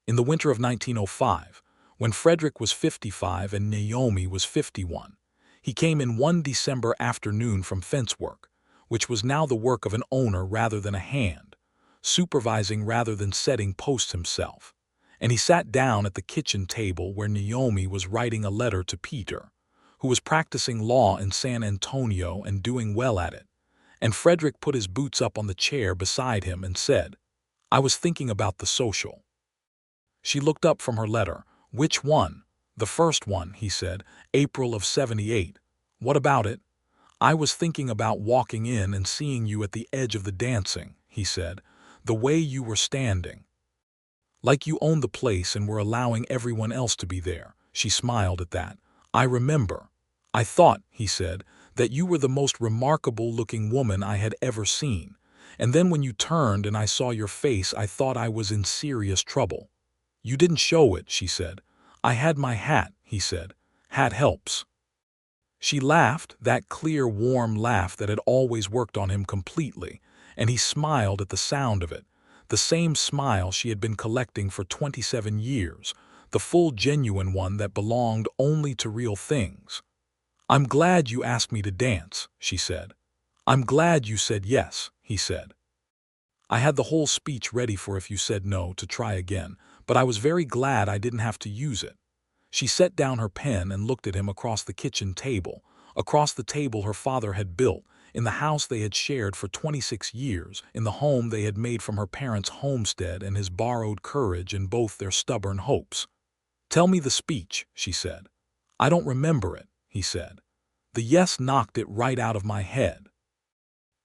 In the winter of 1905, when Frederick was 55 and Naomi was 51, he came in one December afternoon from fence work, which was now the work of an owner rather than a hand, supervising rather than setting posts himself, and he sat down at the kitchen table where Naomi was writing a letter to Peter, who was practicing law in San Antonio and doing well at it, and Frederick put his boots up on the chair beside him and said, "I was thinking about the social." She looked up from her letter. "Which one?" "The first one," he said, "April of '78. What about it?" "I was thinking about walking in and seeing you at the edge of the dancing," he said, "the way you were standing. Like you owned the place and were allowing everyone else to be there." She smiled at that. "I remember. I thought," he said, "that you were the most remarkable-looking woman I had ever seen, and then when you turned and I saw your face I thought I was in serious trouble." "You didn't show it," she said. "I had my hat," he said. "Hat helps." She laughed, that clear, warm laugh that had always worked on him completely, and he smiled at the sound of it, the same smile she had been collecting for 27 years, the full genuine one that belonged only to real things. "I'm glad you asked me to dance," she said. "I'm glad you said yes," he said. "I had the whole speech ready for if you said no to try again, but I was very glad I didn't have to use it." She set down her pen and looked at him across the kitchen table, across the table her father had built, in the house they had shared for 26 years, in the home they had made from her parents' homestead and his borrowed courage and both their stubborn hopes. "Tell me the speech," she said. "I don't remember it," he said. "The yes knocked it right out of my head."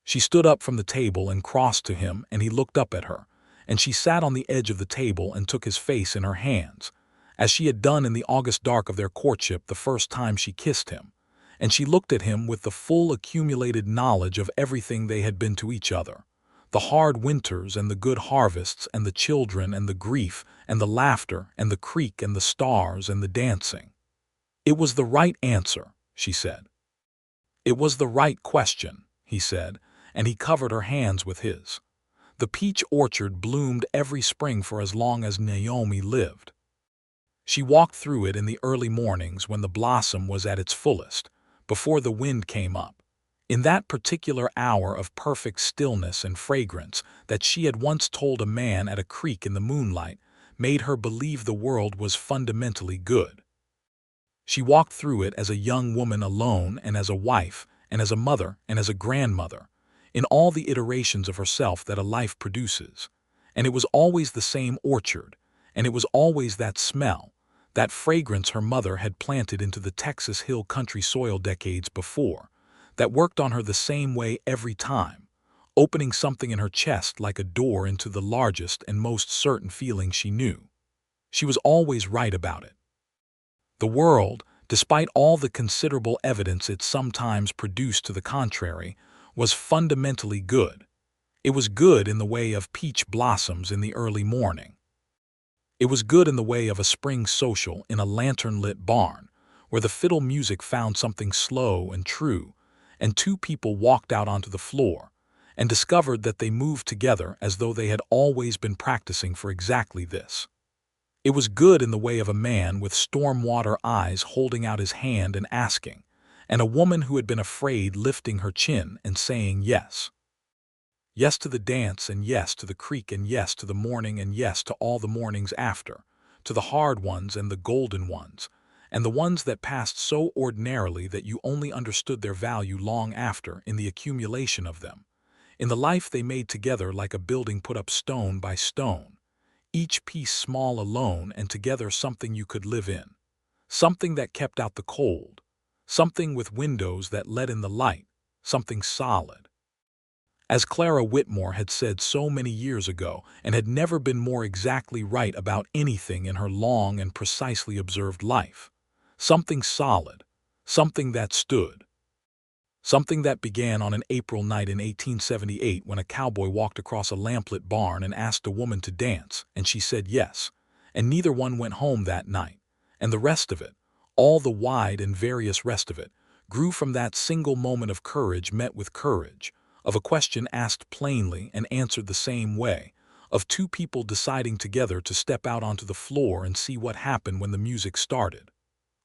She stood up from the table and crossed to him, and he looked up at her, and she sat on the edge of the table and took his face in her hands, as she had done in the August dark of their courtship the first time she kissed him, and she looked at him with the full accumulated knowledge of everything they had been to each other, the hard winters and the good harvests and the children and the grief and the laughter and the creek and the stars and the dancing. "It was the right answer," she said. "It was the right question," he said, and he covered her hands with his. The peach orchard bloomed every spring for as long as Naomi lived. She walked through it in the early mornings when the blossom was at its fullest, before the wind came up, in that particular hour of perfect stillness and fragrance that she had once told a man at a creek in the moonlight made her believe the world was fundamentally good. She walked through it as a young woman alone and as a wife and as a mother and as a grandmother, in all the iterations of herself that a life produces, and it was always the same orchard, and it was always that smell, that fragrance her mother had planted into the Texas hill country soil decades before, that worked on her the same way every time, opening something in her chest like a door into the largest and most certain feeling she knew. She was always right about it. The world, despite all the considerable evidence it sometimes produced to the contrary, was fundamentally good. It was good in the way of peach blossoms in the early morning. It was good in the way of a spring social in a lantern-lit barn, where the fiddle music found something slow and true, and 2 people walked out onto the floor and discovered that they moved together as though they had always been practicing for exactly this. It was good in the way of a man with storm-water eyes holding out his hand and asking, and a woman who had been afraid lifting her chin and saying yes. Yes to the dance, and yes to the creek, and yes to the morning, and yes to all the mornings after, to the hard ones and the golden ones, and the ones that passed so ordinarily that you only understood their value long after in the accumulation of them, in the life they made together like a building put up stone by stone, each piece small alone and together something you could live in, something that kept out the cold, something with windows that let in the light, something solid. As Clara Whitmore had said so many years ago and had never been more exactly right about anything in her long and precisely observed life, something solid, something that stood. Something that began on an April night in 1878 when a cowboy walked across a lamplit barn and asked a woman to dance, and she said yes, and neither one went home that night, and the rest of it, all the wide and various rest of it, grew from that single moment of courage met with courage, of a question asked plainly and answered the same way, of two people deciding together to step out onto the floor and see what happened when the music started.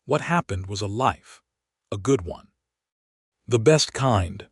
What happened was a life, a good one. The best kind.